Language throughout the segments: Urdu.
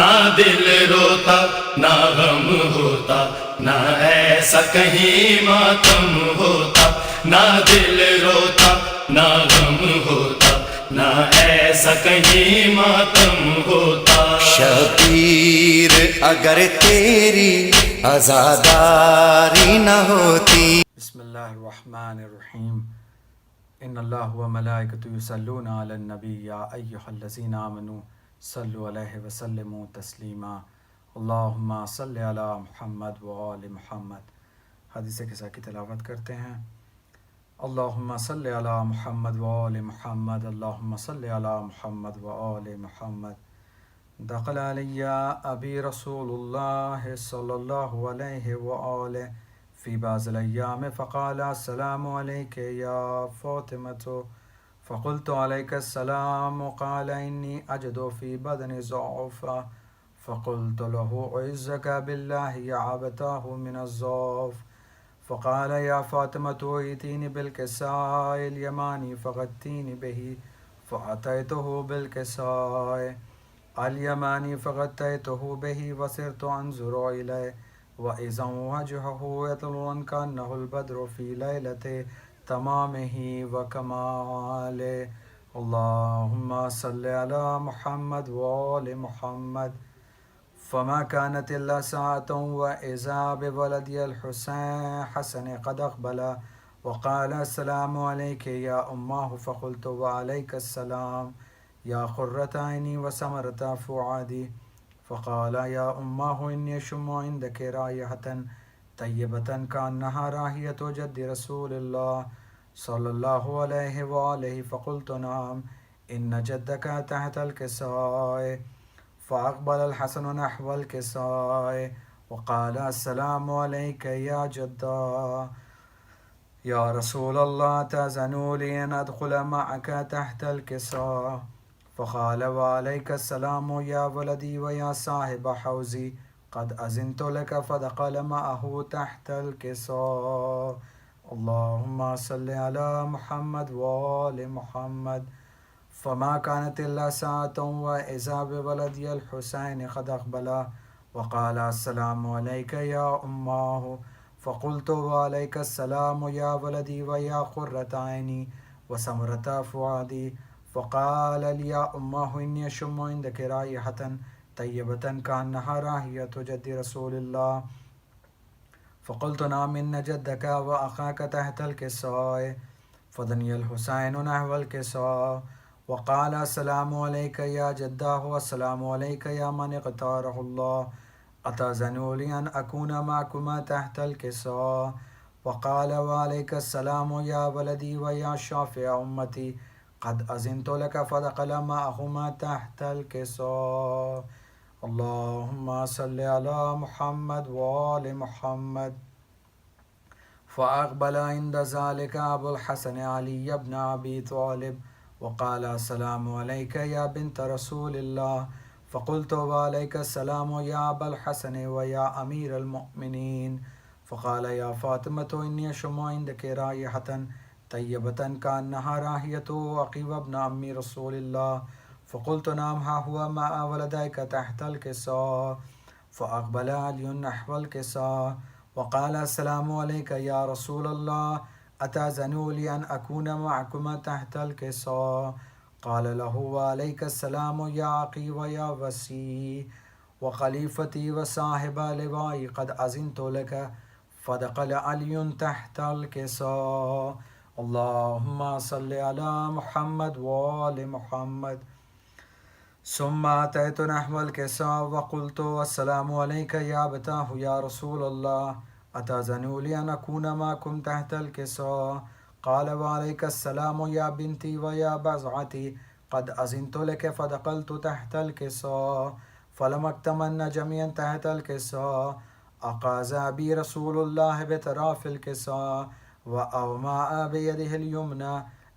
نہ دل روتا نہ غم ہوتا، نہ ایسا کہیں ماتم ہوتا، نہ دل روتا نہ غم ہوتا، نہ ایسا کہیں ماتم ہوتا۔ شبیر اگر تیری عزاداری نہ ہوتی۔ بسم اللہ الرحمن الرحیم۔ ان اللہ و ملائکتہ یصلون علی النبی یا ایہا الذین آمنوا صلوا علیہ وسلموا تسلیما۔ اللہم صل علی محمد و آل محمد۔ حدیث قصہ کی تلاوت کرتے ہیں۔ اللہم صل علی محمد و آل محمد، اللہم صل علی محمد و آل محمد۔ دخل علی ابی رسول اللہ صلی اللہ علیہ وآلہ فی بعض الایام فقال السلام علیک یا فاطمۃ، فقلت علیک السلام، قال انی اجد فی بدنی ضعفا، فقلت له اعوذک باللہ یا ابتاہ من الضعف، فقال یا فاطمۃ ائتینی بالکساء الیمانی فغطینی بہ، فأتیتہ بالکساء الیمانی فغطیتہ بہ وصرت انظر الیہ وإذا وجهه يطلع كأنه البدر في ليلة تمامه وكماله۔ اللهم صل على محمد وآل محمد۔ فما كانت إلا ساعة وإذا بولدي الحسن قد أقبل وقال السلام عليك يا أماه، فقلت وعليك السلام يا قرة عيني وثمرة فؤادي، فقال یا اماہ انی اشم عندک رائحۃ طیبۃ کأنہا رائحۃ جد رسول اللہ صلی اللہ علیہ وآلہ، فقلت نعم ان جدک تحت الکساء، فاقبل الحسن نحو الکساء وقال السلام علیک یا جدا یا رسول اللہ، تأذنوا لی ان ادخل معک تحت الکساء، فقال وعلیک السلام یا ولدی ویا صاحب حوزی قد اذنت لک، فدخل معه تحت الکساء۔ اللہم صل علی محمد وآل محمد۔ فما كانت الا ساعة واذا بولدی الحسین قد اقبل وقال السلام علیک یا اماه، فقلت وعلیک السلام یا ولدی ویا قرۃ عینی وثمرۃ فؤادی، فقال لي يا أماه إني أشم عندك رائحة طيبة كأنها رائحة جد رسول الله، فقلت نعم إن جدك وأخاك تحت الكساء، فدني الحسين نحو الكساء وقال السلام عليك يا جداه والسلام عليك يا من اختاره الله، أتأذن لي أن أكون معكما تحت الكساء، وقال وعليك السلام يا ولدي ويا شافع أمتي قد اذنت لك، فدخل معهما تحت الكساء۔ اللهم صل على محمد وآل محمد۔ فأقبل عند ذلك أبو الحسن علي بن أبي طالب وقال السلام عليك يا بنت رسول الله، فقلت وعليك السلام يا أبا الحسن ويا أمير المؤمنين، فقال يا فاطمة إني أشم عندك رائحة طیبۃ کأنہا رائحۃ عقیل ابن عم رسول اللہ، فقلت نعم ها هو مع ولدیک تحت الکساء، فاقبل علی نحو الکساء وقال السلام علیک یا رسول اللہ، أتأذن لي أن أكون معكما تحت الكساء، قال له وعليك السلام يا عقی ويا وصي وخلیفتي وصاحب لوائی قد أذنت لك، فدخل علی تحت الكساء۔ اللہم صل علی محمد وآل محمد۔ ثم أتيت نحو الكساء وقلت السلام عليك يا أبتاه يا رسول الله، أتأذن لي أن أكون معكم تحت الكساء، قال وعليك السلام يا بنتي ويا بضعتي قد أذنت لك، فدخلت تحت الكساء فلم أكتمن جميعا تحت الكساء، أخذ بي رسول الله بطرف الكساء وأومأ بيده اليمنى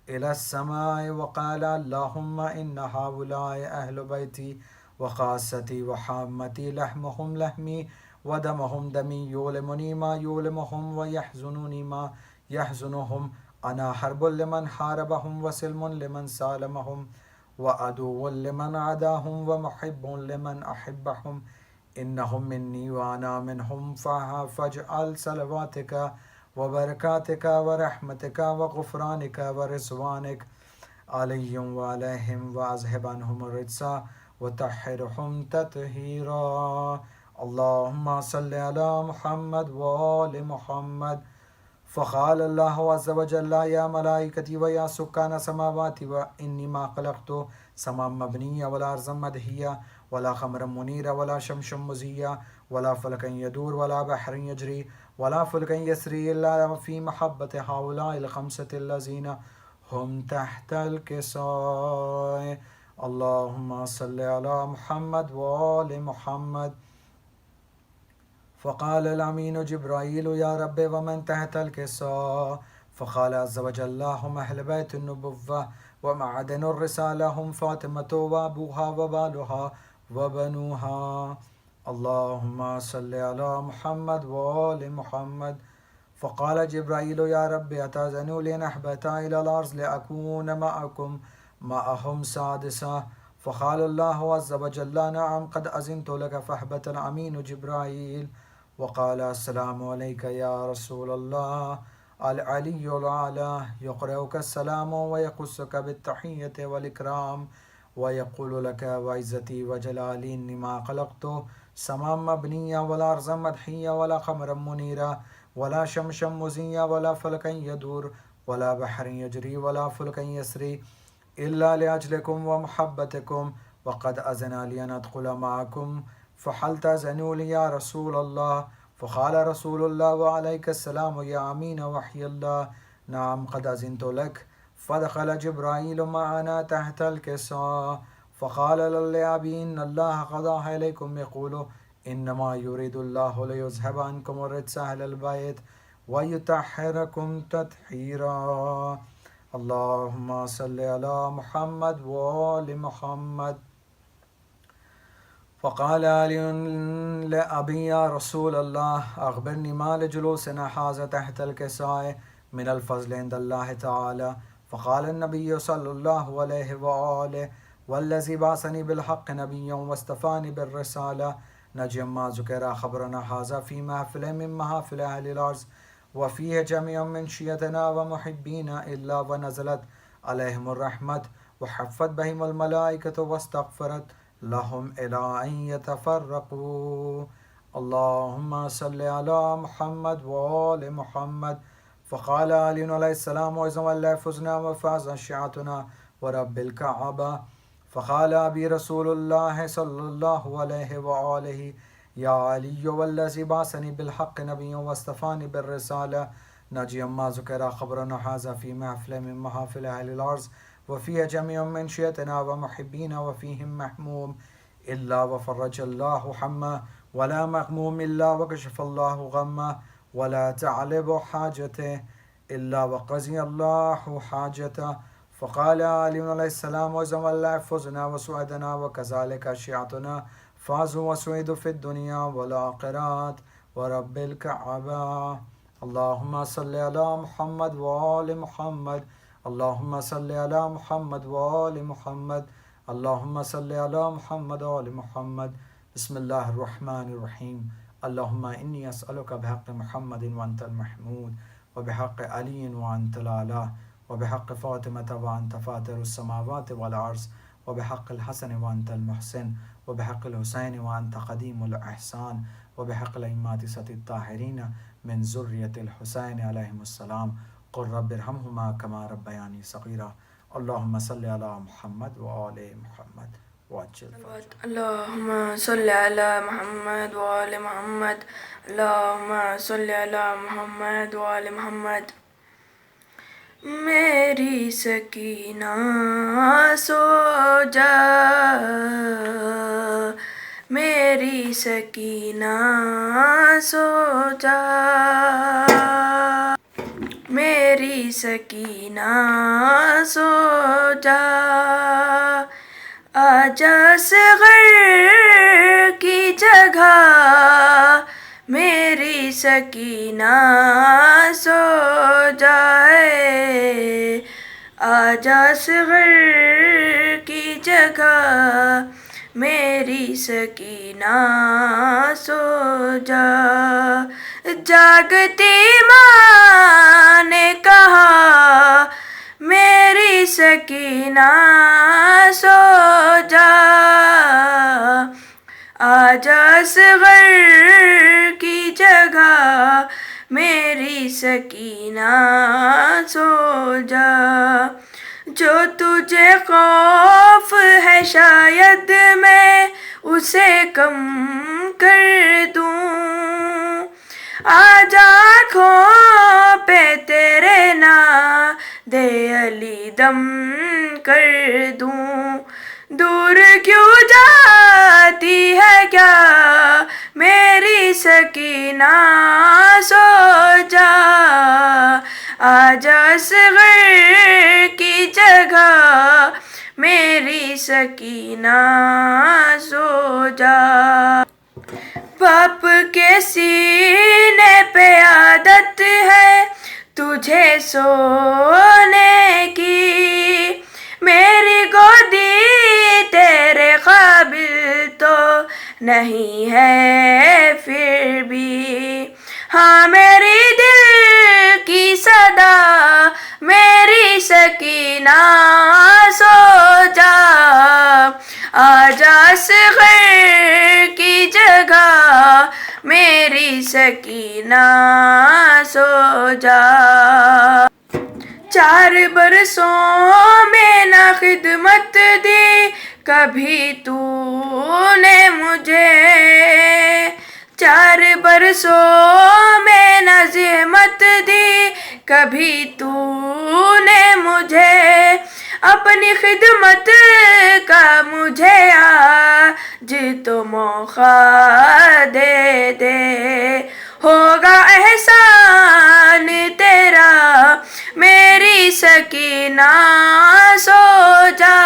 إلى السماء وقال اللهم إن هؤلاء أهل بيتي وخاصتي وحامتي، لحمهم لحمي ودمهم دمي، يؤلمني ما يؤلمهم ويحزنني ما يحزنهم، أنا حرب لمن حاربهم وسلم لمن سالمهم، وعدو لمن عداهم ومحب لمن أحبهم إنهم مني وأنا منهم فاجعل صلواتك وبركاتك ورحمتك وغفرانك ورضوانك عليهم وعليهم وأذهب عنهم الرجس وطهرهم تطهيرا اللهم صل على محمد وآل محمد فقال الله عز وجل يا ملائكتي ويا سكان سماواتي وإني ما خلقت سما مبنية ولا أرضا مدهية ولا خمرا منيرا ولا شمشا مزيا ولا فلكا يدور ولا بحر يجري ولا فلكا يسري إلا في محبة هؤلاء الخمسة الذين هم تحت الكساء اللهم صل على محمد وآل محمد فقال الأمين جبرائيل يا رب ومن تحت الكساء فقال عز وجل هم أهل بيت النبوة ومعدن الرسالة هم فاطمة وأبوها وبالها وبنوها اللهم صل على محمد وآل محمد فقال جبرائيل يا رب أتأذن لي نحبت إلى الأرض لأكون معهم سادسا فقال الله عز وجل نعم قد أذنت لك فاهبط الأمين جبرائيل وقال السلام عليك يا رسول الله العلي الأعلى يقرأك السلام ويقصك بالتحية والإكرام ويقول لك وعزتي وجلالي إني ما خلقت سماء مبنية ولا أرضا مدحية ولا قمرا منيرا ولا شمسا مزيا ولا فلكا يدور ولا بحر يجري ولا فلكا يسري إلا لأجلكم ومحبتكم وقد أذن لي أن أدخل معكم فهل تأذنوا لي يا رسول الله فقال رسول الله وعليك السلام يا أمين وحي الله نعم قد أذنت لك فدخل جبرائيل معنا تحت الكساء فقال للأبي إن الله قضى إليكم يقول إنما يريد الله ليذهب عنكم الرجس أهل البيت ويطهركم تطهيرا اللهم صل على محمد وآل محمد فقال علي لأبي يا رسول الله أخبرني ما لجلوسنا هذا تحت الكساء من الفضل عند الله تعالى فقال النبي صلى الله عليه وآله والذي بعثني بالحق نبيا واصطفاني بالرسالة نجي ما ذكر خبرنا هذا في محفل من محافل أهل الأرض وفيه جميع من شيتنا ومحبينا إلا ونزلت عليهم الرحمة وحفت بهم الملائكة واستغفرت لهم إلى أن يتفرقوا اللهم صل على محمد وآل محمد فقال علي عليه السلام وإذا والله فزنا وفاز شيعتنا ورب الكعبة فقال أبي رسول الله صلى الله عليه وآله يا علي والذي بعثني بالحق نبيا واصطفاني بالرسالة نجي ما ذكر خبرنا هذا في محفل من محافل أهل الأرض وفيه جميع من شيتنا ومحبينا وفيهم محموم إلا وفرج الله حمه ولا مغموم إلا وكشف الله غمه ولا تعلب حاجته إلا وقضي الله حاجته فقال علي عليه السلام وإذا والله فزنا وسعدنا وكذلك شيعتنا فازوا وسعدوا في الدنيا والآخرة ورب الكعبة اللهم صل على محمد وآل محمد اللهم صل على محمد وآل محمد اللهم صل على محمد وآل محمد بسم الله الرحمن الرحيم اللهم إني أسألك بحق محمد وأنت المحمود وبحق علي وأنت الأعلى وبحق فاطمة وأنت فاطر السماوات والأرض وبحق الحسن وأنت المحسن وبحق الحسين وأنت قديم الإحسان وبحق الأئمة الطاهرين من ذرية الحسين عليهم السلام قل رب ارحمهما كما ربياني صغيرا اللهم صل على محمد وآل محمد وعجل فرجهم اللهم صل على محمد وآل محمد اللهم صل على محمد وآل محمد میری سکینہ سو جا میری سکینہ سو جا میری سکینہ سو جا آجا صغر کی جگہ میری سکینہ سو جائے آجا صغر کی جگہ میری سکینہ سو جا. جاگتی ماں نے کہا میری سکینہ سو جا. آج اصغر کی جگہ میری سکینہ سو جا. جو تجھے خوف ہے شاید میں اسے کم کر دوں. آج آنکھوں پہ تیرے ناد علی دم کر دوں. دور کیوں جاتی ہے کیا میری سکینہ سو جا. آج اصغر کی جگہ میری سکینہ سو جا. باپ کے سینے پہ عادت ہے تجھے سونے کی. میری گودی تیرے قابل تو نہیں ہے پھر بھی. ہاں میری دل کی صدا میری سکینہ سو جا. آج اصغر کی جگہ میری سکینہ سو جا. 4 برسوں میں نہ خدمت دی کبھی تو نے مجھے. 4 برسوں میں نہ زحمت دی کبھی تو نے مجھے. اپنی خدمت کا مجھے آج تو موقع دے دے. ہوگا احسان تیرا میری سکینہ سو جا.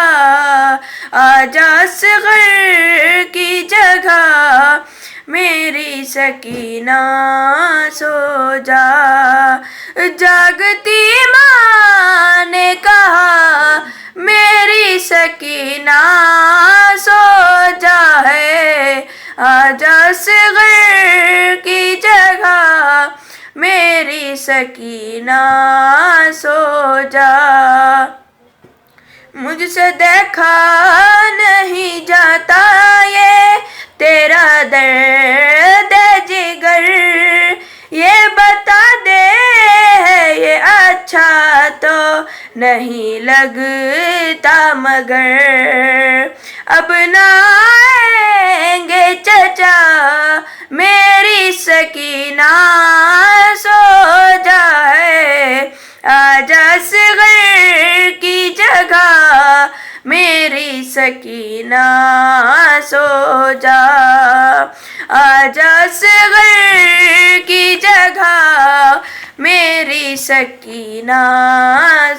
آج اصغر کی جگہ میری سکینہ سو جا. جاگتی ماں نے کہا میری سکینہ سو جا ہے. آج اصغر کی جگہ میری سکینہ سو جا. مجھ سے دیکھا نہیں جاتا یہ تیرا درد جگر. یہ بتا دے ہے یہ اچھا تو نہیں لگتا مگر. اب نہ آئیں گے چچا میری سکینہ سو جا ہے. آج اصغر کی جگہ میری سکینہ سو جا. آج اصغر کی جگہ میری سکینہ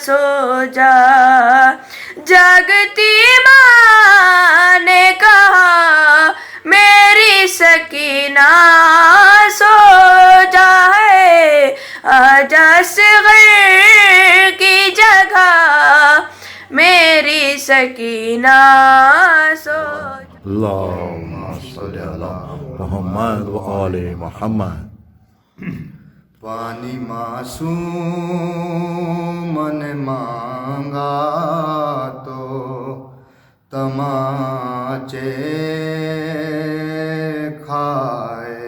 سو جا. جاگتی ماں نے کہا میری سکینہ سو جا ہے. آج اصغر کی جگہ میری سکینہ سو جا. اللهم صل على محمد و آل محمد. پانی معصوم نے مانگا تو تماچے کھائے.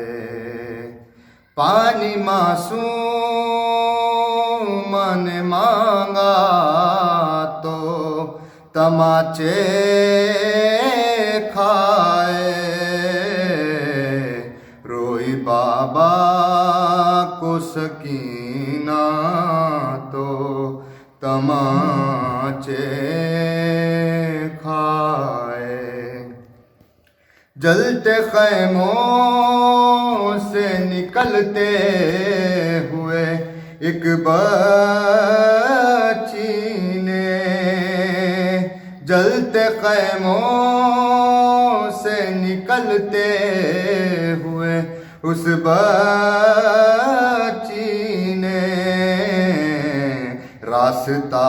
پانی معصوم نے مانگا تو تماچے کھائے. روئی بابا کو سکینہ تو تماچے کھائے. جلتے خیموں سے نکلتے ہوئے ایک بچی نے. جلتے خیموں سے نکلتے ہوئے اس بچی نے راستہ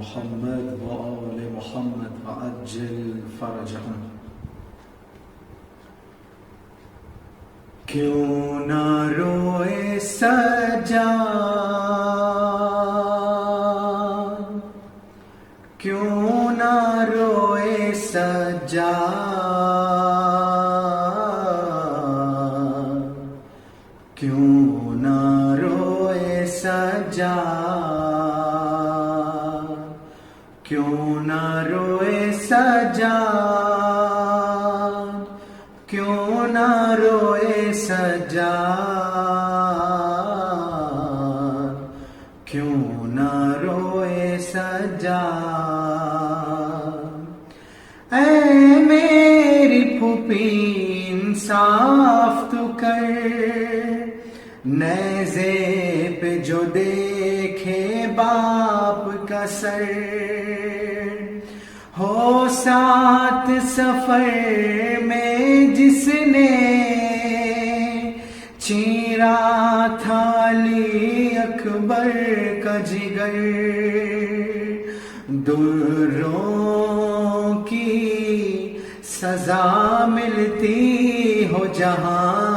محمد و آل محمد و عجل فرجهم. کیوں نہ روئے سجاد، کیوں نہ روئے سجاد، کیوں نہ روئے سجاد، کیوں نہ روئے سجاد، کیوں نہ روئے سجاد، کیوں نہ روئے سجاد۔ اے میری پھوپھی انصاف تو کر، نیزے پہ جو دیکھے باپ کا سر، ہو ساتھ سفر میں جس نے چیرا تھا علی اکبر کا جگر، دروں کی سزا ملتی ہو جہاں،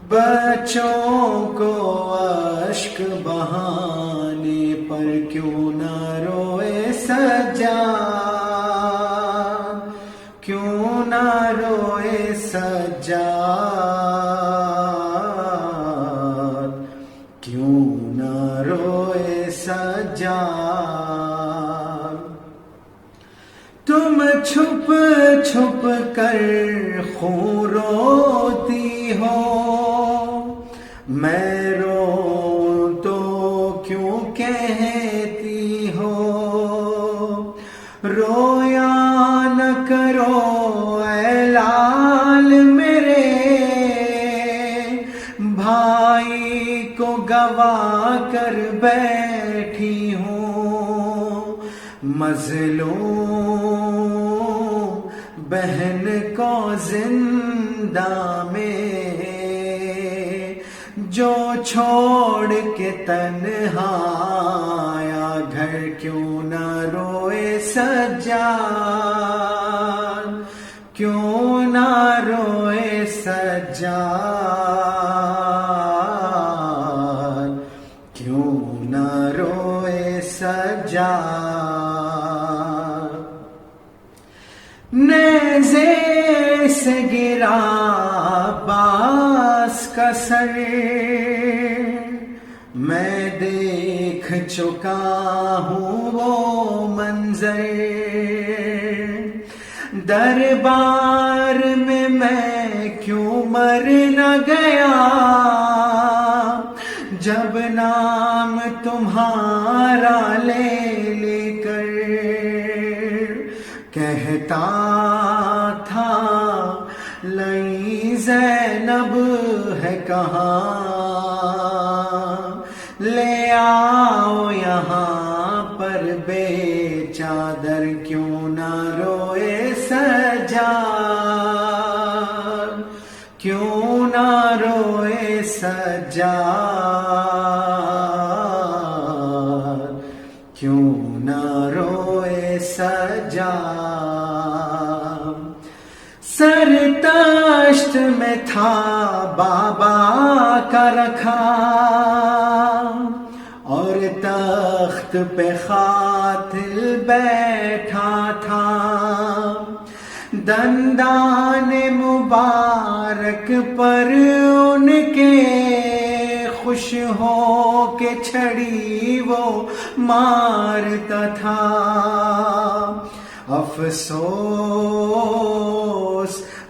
بچوں کو اشک بہانے پر کیوں نہ روئے سجاد، کیوں نہ روئے سجاد، کیوں نہ روئے سجاد۔ تم چھپ چھپ کر خون روتی ہو، میں رو تو کیوں کہتی ہو، رویا نہ کرو بھائی کو گوا کر بیٹھی ہوں، مظلوم بہن کو زندہ میں جو چھوڑ کے تنہا آیا گھر، کیوں نہ روئے سجاد، کیوں نہ روئے سجاد، کیوں نہ روئے سجاد۔ نیزے سے گرا عباس کا سر، میں دیکھ چکا ہوں وہ منظر، دربار میں میں کیوں مر نہ گیا، جب نام تمہارا لے لے کر کہتا تھا لئی زینب ہے کہاں، لے آؤ یہاں پر بے چادر، کیوں نہ روئے سجاد، کیوں نہ روئے سجاد، کیوں نہ روئے سجاد۔ سر تشت میں تھا بابا کا رکھا، اور تخت پہ قاتل بیٹھا تھا، دندان مبارک پر ان کے خوش ہو کے چھڑی وہ مارتا تھا، افسوس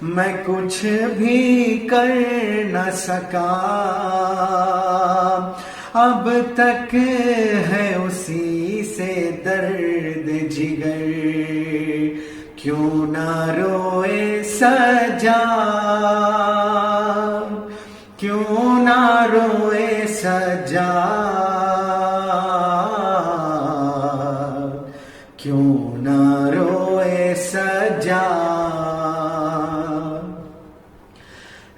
میں کچھ بھی کر نہ سکا، اب تک ہے اسی سے درد جگر، کیوں نہ روئے سجاد، کیوں نہ روئے سجاد، کیوں نہ روئے سجاد۔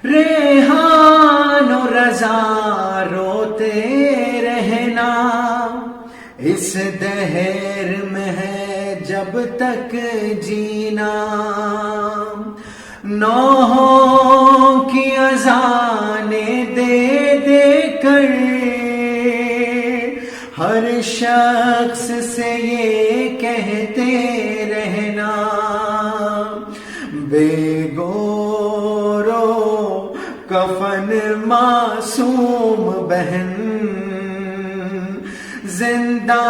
ریحان و رضا روتے رہنا، اس دہر میں ہے جب تک جینا، نوحوں کی اذانیں دے دے کر ہر شخص سے یہ کہتے رہنا، بے گورو کفن معصوم بہن، زندہ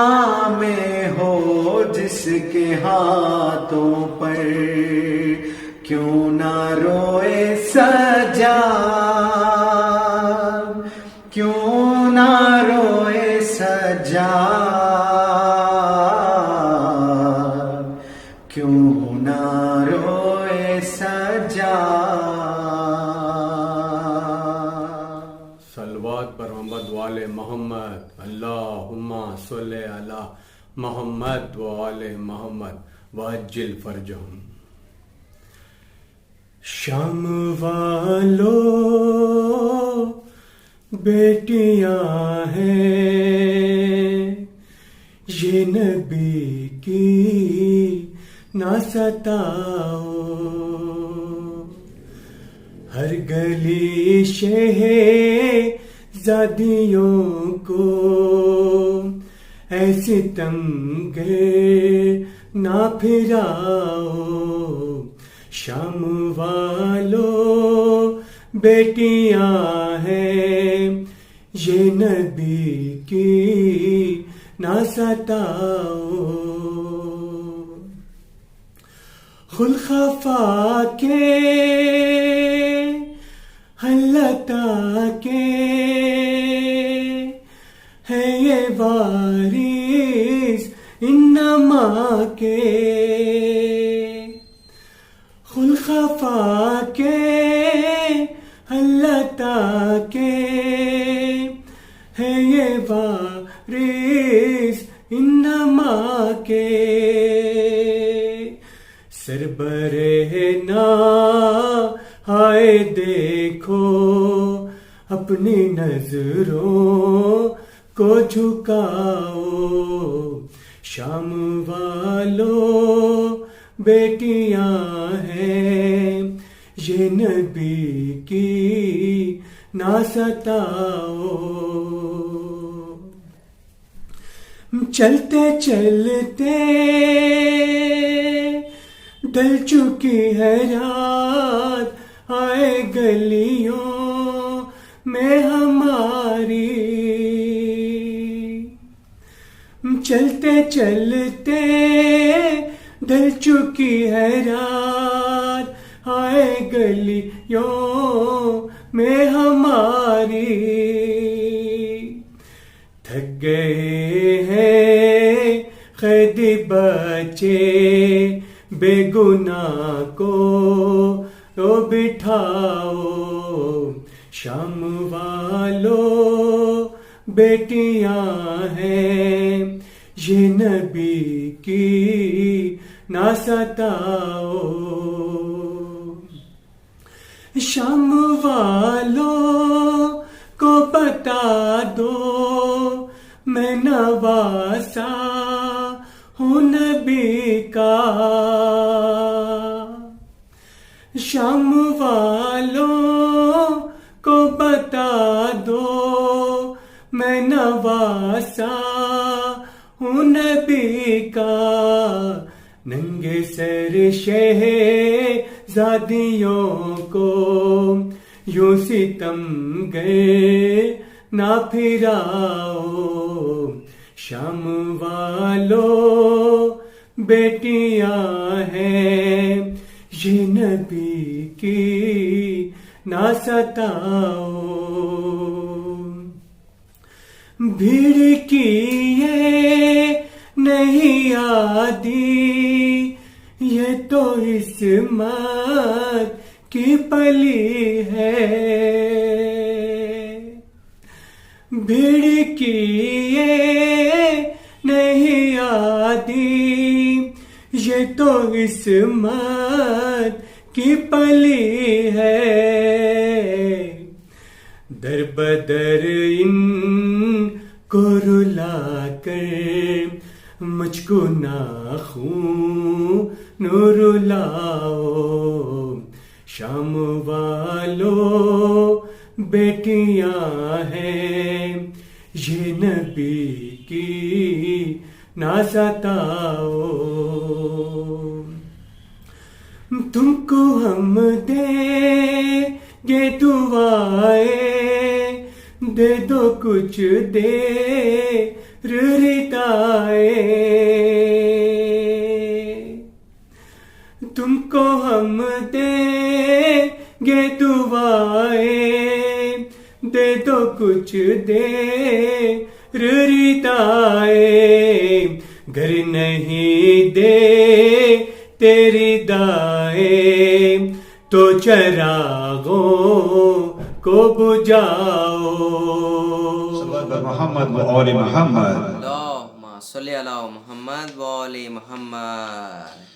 میں ہو جس کے ہاتھوں پر، کیوں نہ روئے سجاد، کیوں نہ روئے سجاد، کیوں نہ روئے سجاد۔ صلوات پر محمد وآل محمد، اللہم صلی علی محمد وآل محمد وعجل فرجہم۔ شام والو بیٹیاں ہیں، یہ نبی کی نہ ستاؤ، ہر گلی شہزادیوں کو ایسی تمغے نہ پھراؤ، شام والو بیٹیاں ہیں، یہ نبی کی نہ ستاؤ، خلخفا کے حلتا کے ہے یہ وارث انما کے، خلخفا کے حلتا کے ہے یہ وارث انما کے سربرہنا ہائے دیکھو اپنی نظروں کو جھکاؤ شام والوں بیٹیاں ہیں یہ نبی کی نہ ستاؤ چلتے چلتے ڈل چکی ہے رات آئے گلیوں میں ہماری چلتے چلتے ڈل چکی ہے رات آئے گلیوں میں ہماری تھک گئے ہیں قیدی بچے بے گناہ کو تو بٹھاؤ شام والوں بیٹیاں ہیں یہ نبی کی نہ ستاؤ شام والوں کو بتا دو میں نواسا ہوں نبی کا شام والوں کو بتا دو میں نواسا ہوں نبی کا ننگے سر شہزادیوں کو یوں ستم گئے نہ پھراؤ شام والوں بیٹیاں ہیں یہ نبی کی نہ ستاؤ بھیڑ کی یہ نہیں آدی یہ تو عصمت کی پلی ہے بھیڑ کی یہ نہیں آدی یہ تو عصمت کی پلی ہے در بدر ان کو رلا کر مجھ کو ناخون رلاؤ شام والوں بیٹیاں ہیں یہ نبی کی نہ ستاؤ تم کو ہم دیں گے دعائیں دے دو کچھ دے ردائیں تم کو ہم دیں گے دعائیں دے دو کچھ دے ردائیں گھر نہیں دے تیری دائیں تو چراغوں کو بجھاؤ محمد و آل محمد اللہم صلی علی محمد و آل محمد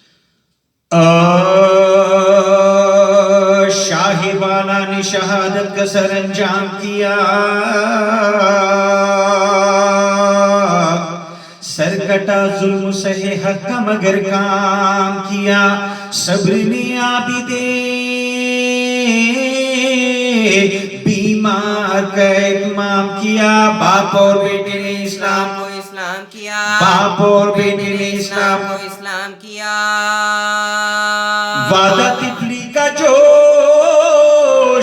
شاہبانہ نے شہادت کا سر انجام کیا سر کٹا ظلم سہے حق کا مگر کام کیا صبر نے عابدے بیمار کا اتمام کیا باپ اور بیٹے نے اسلام کو اسلام کیا باپ اور بیٹے نے اسلام کو اسلام کیا وعدہ طفلی کا جو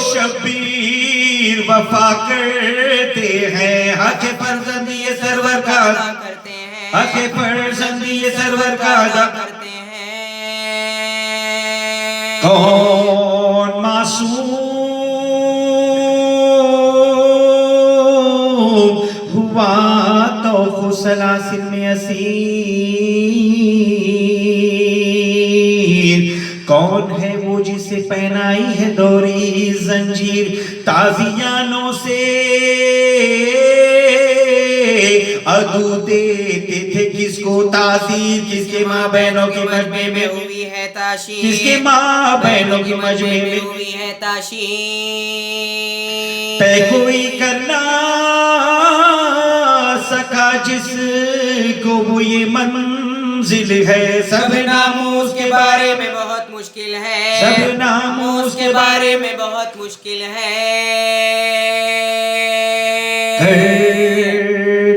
شبیر وفا کرتے ہیں حق فرزندی سرور کا کرتے ہیں حق فرزندی سرور کا ادا کرتے ہیں کون معصوم ہوا تو سلاسل میں اسیر کون ہے وہ جسے پہنائی ہے دوری زنجیر تازیانوں سے عدو دیتے تھے کس کو تاثیر، کس کے ماں بہنوں کے مجمع میں ہوئی ہے تاشیر، کس کے ماں بہنوں کے مجمع میں ہوئی ہے تاشیر، طے کوئی کرنا سکا جس کو وہ یہ منزل ہے، سب ناموس کے بارے میں بہت مشکل ہے، سب ناموس کے بارے میں بہت مشکل ہے،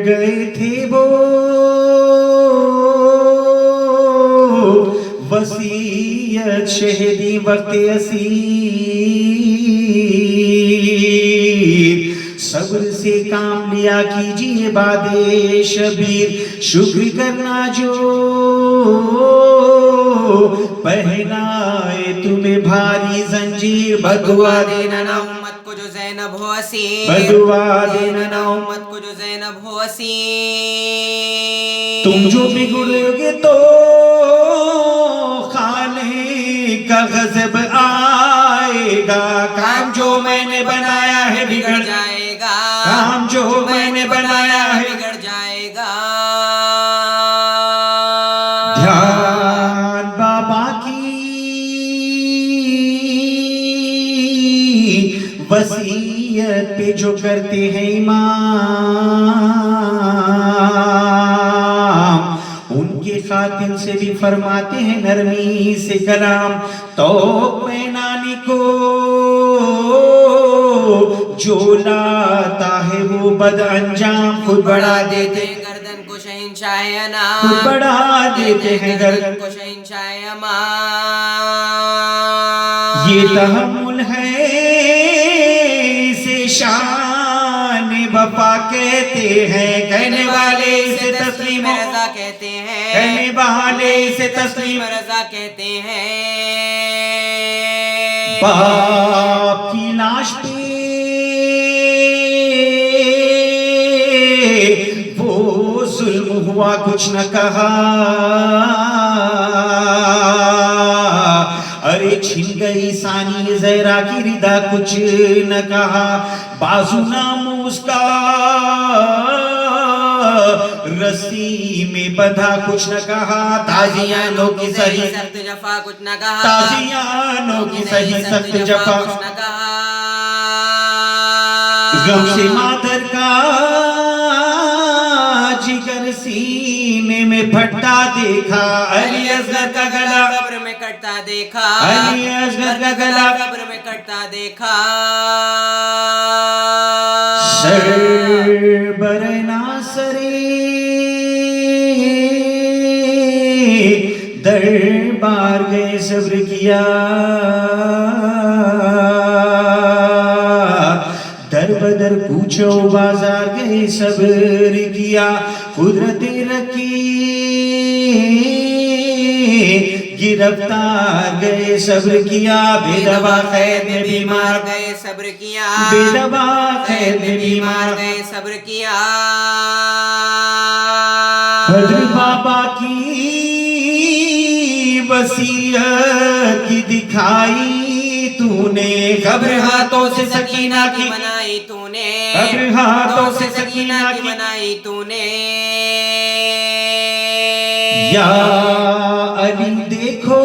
گئے تھے وہ وصیت شہیدی وقت اسیر، صبر سے کام لیا کیجئے باد شبیر، شکر کرنا جو پہنائے تمہیں بھاری زنجیر، بدعا دینا نہ امت کو جو زینب ہو اسیر، بدعا دینا نہ امت کو جو زینب ہو اسیر، تم جو بگڑو گے تو خالق کا غضب آئے گا، کام جو میں نے بنایا ہے بگڑ جائے گا، کام جو میں نے بنایا ہے بگڑ جائے گا، دھیان بابا کی وصیت پہ جو کرتے ہیں امام، ان کے خاتم سے بھی فرماتے ہیں نرمی سے کلام، تو میں نانی کو جو لاتا ہے وہ بد انجام، خود بڑھا دیتے ہیں گردن کو شہنشاہ انام، خود بڑھا دیتے ہیں گردن کو شہنشاہ امان، یہ تحمل ہے اسے شان وفا کہتے ہیں، کہنے والے اسے تسلیم رضا کہتے ہیں، کہنے والے اسے تسلیم رضا کہتے ہیں، باپ کی لاش پہ وہ ظلم ہوا کچھ نہ کہا، ارے چھن گئی ثانی زہرا کی ردا کچھ نہ کہا، بازو ناموس کا رسی میں بندھا کچھ نہ کہا، تازیانوں کی صحیح سخت جفا کچھ نہ کہا، تازیانوں کی صحیح سخت جفا کچھ نہ کہا، غم سے مادر کا جگر سینے میں پھٹتا دیکھا، علی اصغر کا گلا قبر میں کٹتا دیکھا، علی اصغر کا گلا قبر میں کٹتا دیکھا، سر برنا سرے دربار گئے صبر کیا، در بدر پوچھو بازار گئے صبر کیا، قدرت رکھی گرفتار گئے صبر کیا، بے دوا قید میں بیمار گئے صبر کیا، بے دوا قید میں بیمار گئے صبر کیا، حضرت بابا کی وصیت کی دکھائی تو نے، قبر ہاتھوں سے سکینہ کی بنائی تو نے، قبر ہاتھوں سے سکینہ کی بنائی تو نے، یا علی دیکھو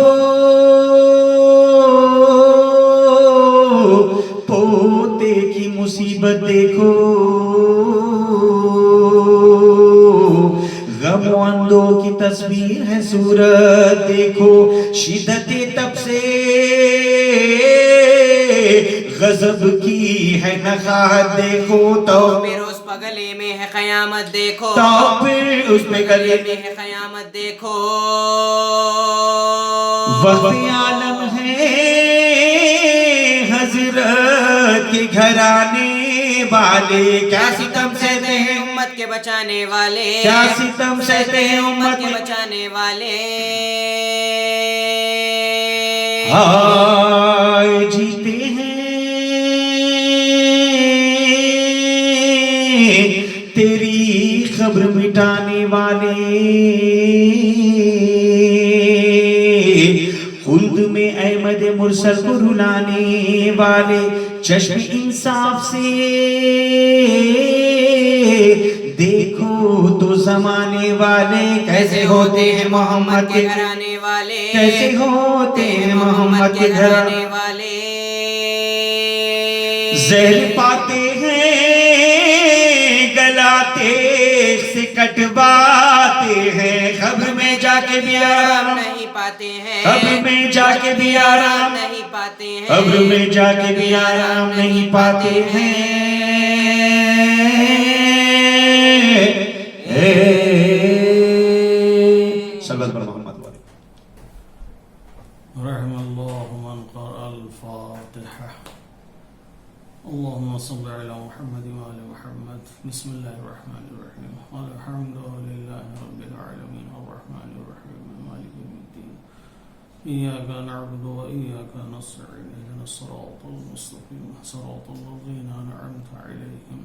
پوتے کی مصیبت دیکھو، غم و اندو کی تصویر ہے صورت دیکھو، شدت تب سے غضب کی ہے نخاہت دیکھو، تو پھر اس پگلے میں ہے قیامت دیکھو، تو پھر اس میں گلے میں ہے قیامت دیکھو، وقت عالم ہے حضرت کے گھرانے والے، کیا ستم سہتے ہیں امت کے بچانے والے، کیا ستم سہتے ہیں امت کے بچانے والے، ہائے جیتے ہیں تیری خبر مٹانے والے، خلد میں احمد مرسل کو رلانے والے، چشم انصاف سے دیکھو تو زمانے والے کیسے ہوتے ہیں محمد کے گھرانے والے کیسے ہوتے ہیں محمد کے گھرانے والے زہر پاتے ہیں گلاتے سے کٹواتے ہیں قبر میں جا کے بھی آرام نہیں پاتے ہیں قبر میں جا کے بھی آرام نہیں پاتے ہیں قبر میں جا کے بھی آرام نہیں پاتے ہیں صلی اللہ علیہ محمد رحم الله من قرأ الفاتحة. اللهم صل على محمد وعلى محمد. بسم الله الرحمن الرحيم. الحمد لله رب العالمين الرحمن الرحيم مالك يوم الدين. إياك نعبد وإياك نستعين اهدنا الصراط المستقيم صراط الذين أنعمت عليهم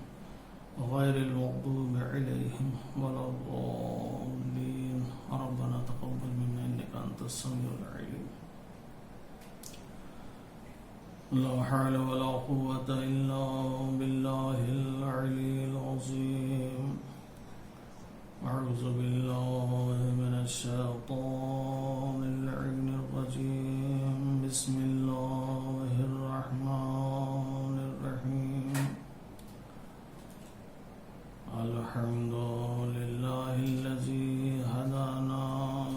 غير المغضوب عليهم ولا الضالين. ربنا تقبل منا إنك أنت السميع العليم. لا حول ولا قوة إلا بالله العلي العظيم. أعوذ بالله من الشيطان اللعين الرجيم. بسم الله الرحمن الرحيم. الحمد لله الذي هدانا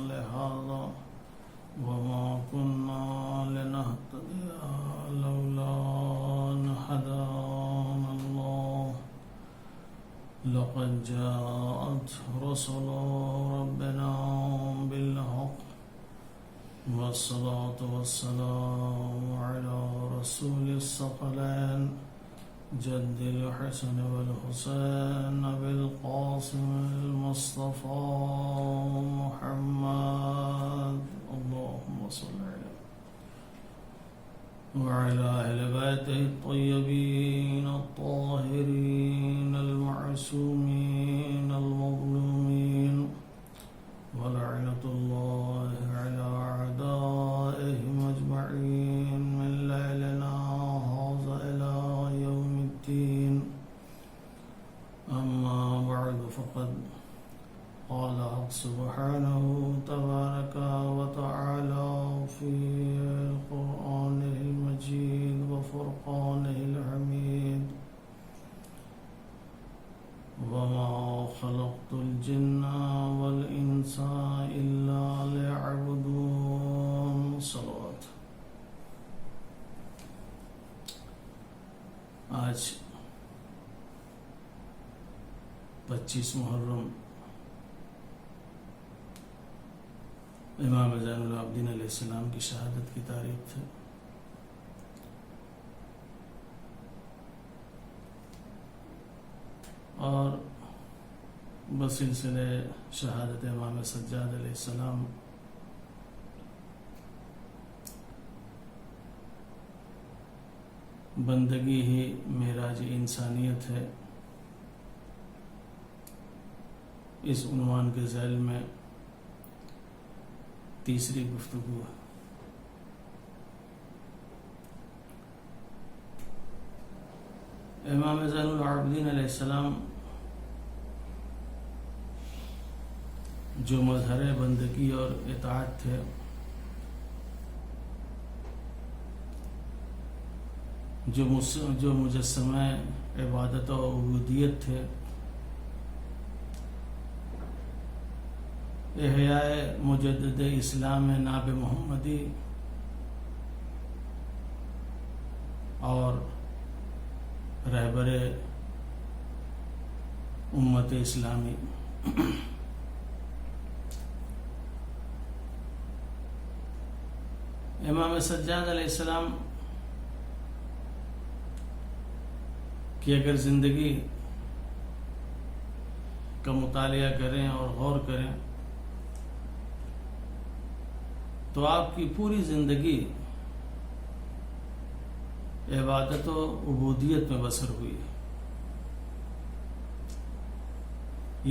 لهذا وما كنا لنهتدي لولا أن هدانا الله. لقد جاءت رسل ربنا بالحق والصلاة والسلام على رسول الثقلين جد الحسن والحسين بالقاسم المصطفى محمد. اللهم صل عليه وعلى أهل بيته الطيبين الطاهرين المعصومين المظلومين. ولعنة الله على أعدائهم أجمعين من ليلنا هذا إلى يوم الدين. أما بعد فقد قال سبحانه تبارك وتعالى في قرآنه المجيد وفرقانه الحميد. وما خلقت الجن والإنس إلا ليعبدون. صلوات. آج 25 محرم امام زین العابدین علیہ السلام کی شہادت کی تاریخ تھے. اور بسلسلے شہادت امام سجاد علیہ السلام بندگی ہی معراج انسانیت ہے. اس عنوان کے ذیل میں تیسری گفتگو ہے. امام زین العابدین علیہ السلام جو مظہر بندگی اور اطاعت تھے، جو مجسمہ عبادت و عبودیت تھے، احیاء مجدد اسلام ناب محمدی اور رہبر امت اسلامی. امام سجاد علیہ السلام کی اگر زندگی کا مطالعہ کریں اور غور کریں تو آپ کی پوری زندگی عبادت و عبودیت میں بسر ہوئی.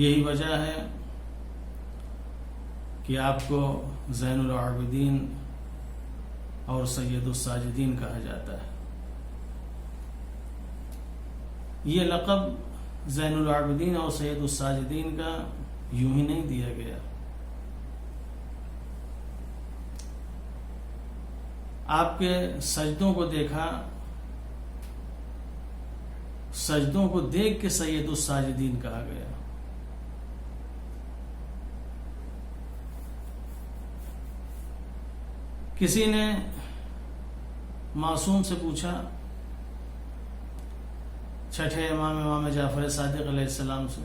یہی وجہ ہے کہ آپ کو زین العابدین اور سید الساجدین کہا جاتا ہے. یہ لقب زین العابدین اور سید الساجدین کا یوں ہی نہیں دیا گیا. آپ کے سجدوں کو دیکھا، سجدوں کو دیکھ کے سید الساجدین کہا گیا. کسی نے معصوم سے پوچھا، چھٹے امام جعفر صادق علیہ السلام سے،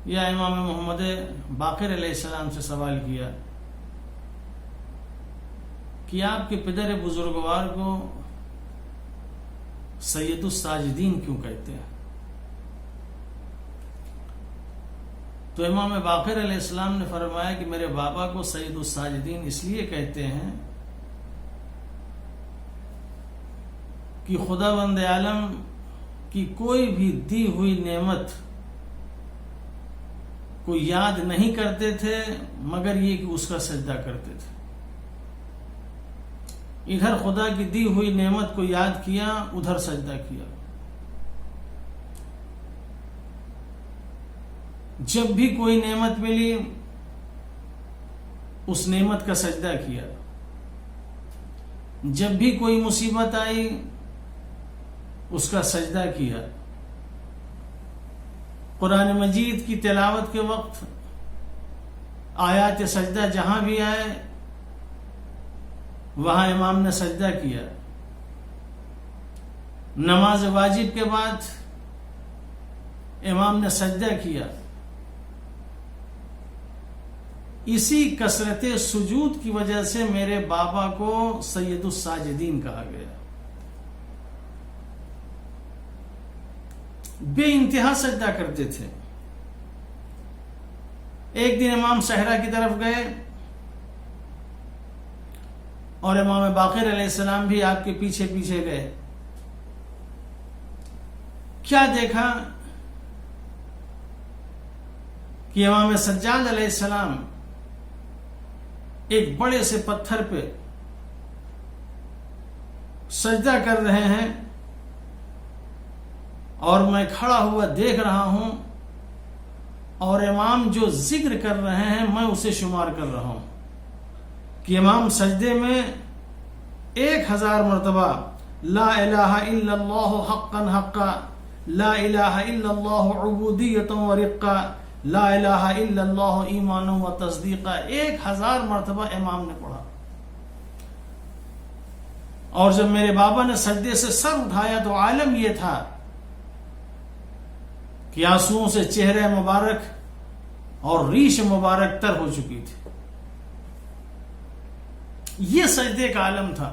یا امام محمد باقر علیہ السلام سے سوال کیا کہ آپ کے پدر بزرگوار کو سید الساجدین کیوں کہتے ہیں؟ تو امام باقر علیہ السلام نے فرمایا کہ میرے بابا کو سید الساجدین اس لیے کہتے ہیں کہ خداوند عالم کی کوئی بھی دی ہوئی نعمت کو یاد نہیں کرتے تھے مگر یہ کہ اس کا سجدہ کرتے تھے. ادھر خدا کی دی ہوئی نعمت کو یاد کیا، ادھر سجدہ کیا. جب بھی کوئی نعمت ملی اس نعمت کا سجدہ کیا، جب بھی کوئی مصیبت آئی اس کا سجدہ کیا. قرآن مجید کی تلاوت کے وقت آیات سجدہ جہاں بھی آئے وہاں امام نے سجدہ کیا. نماز واجب کے بعد امام نے سجدہ کیا. اسی کثرت سجود کی وجہ سے میرے بابا کو سید الساجدین کہا گیا. بے انتہا سجدہ کرتے تھے. ایک دن امام صحرا کی طرف گئے اور امام باقر علیہ السلام بھی آپ کے پیچھے پیچھے گئے. کیا دیکھا کہ امام سجاد علیہ السلام ایک بڑے سے پتھر پہ سجدہ کر رہے ہیں اور میں کھڑا ہوا دیکھ رہا ہوں، اور امام جو ذکر کر رہے ہیں میں اسے شمار کر رہا ہوں کہ امام سجدے میں 1000 مرتبہ لا الہ الا اللہ حقا حقا، لا الہ الا اللہ عبودیتا و رقا، لا الہ الا اللہ ایمانا و تصدیقا 1000 مرتبہ امام نے پڑھا. اور جب میرے بابا نے سجدے سے سر اٹھایا تو عالم یہ تھا کہ آنسوؤں سے چہرہ مبارک اور ریش مبارک تر ہو چکی تھی. یہ سجدے کا عالم تھا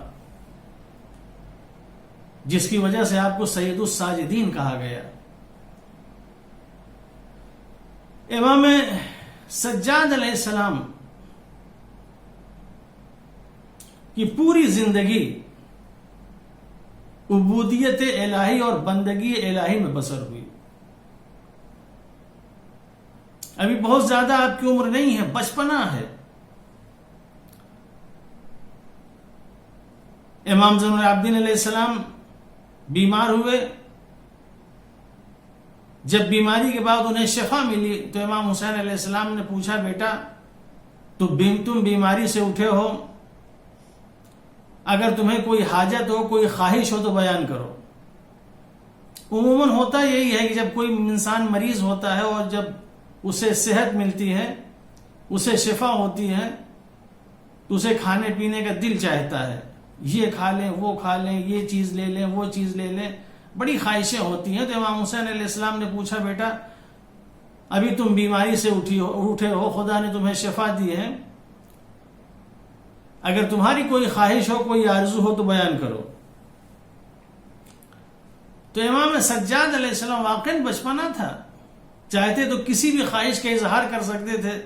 جس کی وجہ سے آپ کو سید الساجدین کہا گیا. امام سجاد علیہ السلام کی پوری زندگی عبودیت الہی اور بندگی الہی میں بسر ہوئی. ابھی بہت زیادہ آپ کی عمر نہیں ہے، بچپنا ہے. امام زین العابدین علیہ السلام بیمار ہوئے. جب بیماری کے بعد انہیں شفا ملی تو امام حسین علیہ السلام نے پوچھا، بیٹا تم بیماری سے اٹھے ہو، اگر تمہیں کوئی حاجت ہو، کوئی خواہش ہو تو بیان کرو. عموماً ہوتا یہی ہے کہ جب کوئی انسان مریض ہوتا ہے اور جب اسے صحت ملتی ہے، اسے شفا ہوتی ہے، تو اسے کھانے پینے کا دل چاہتا ہے، یہ کھا لیں، وہ کھا لیں، یہ چیز لے لیں، وہ چیز لے لیں، بڑی خواہشیں ہوتی ہیں. تو امام حسین علیہ السلام نے پوچھا، بیٹا ابھی تم بیماری سے اٹھے ہو، خدا نے تمہیں شفا دی ہے، اگر تمہاری کوئی خواہش ہو، کوئی آرزو ہو تو بیان کرو. تو امام سجاد علیہ السلام واقعی بچپنا تھا، چاہتے تو کسی بھی خواہش کا اظہار کر سکتے تھے.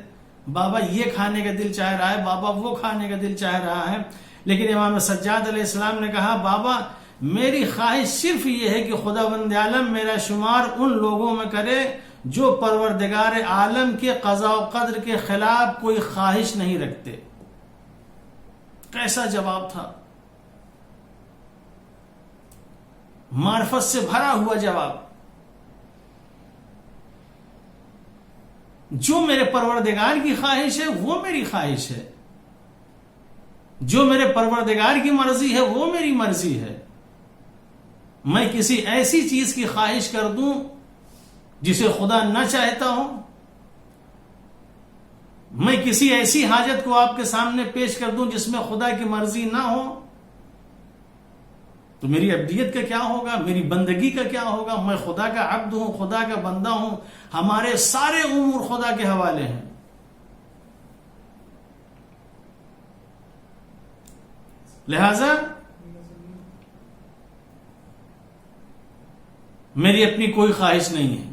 بابا یہ کھانے کا دل چاہ رہا ہے، بابا وہ کھانے کا دل چاہ رہا ہے. لیکن امام سجاد علیہ السلام نے کہا، بابا میری خواہش صرف یہ ہے کہ خداوند عالم میرا شمار ان لوگوں میں کرے جو پروردگار عالم کے قضاء و قدر کے خلاف کوئی خواہش نہیں رکھتے. کیسا جواب تھا، معرفت سے بھرا ہوا جواب. جو میرے پروردگار کی خواہش ہے وہ میری خواہش ہے، جو میرے پروردگار کی مرضی ہے وہ میری مرضی ہے۔ میں کسی ایسی چیز کی خواہش کر دوں جسے خدا نہ چاہتا ہو، میں کسی ایسی حاجت کو آپ کے سامنے پیش کر دوں جس میں خدا کی مرضی نہ ہو، تو میری عبدیت کا کیا ہوگا، میری بندگی کا کیا ہوگا؟ میں خدا کا عبد ہوں، خدا کا بندہ ہوں، ہمارے سارے امور خدا کے حوالے ہیں۔ لہذا میری اپنی کوئی خواہش نہیں ہے۔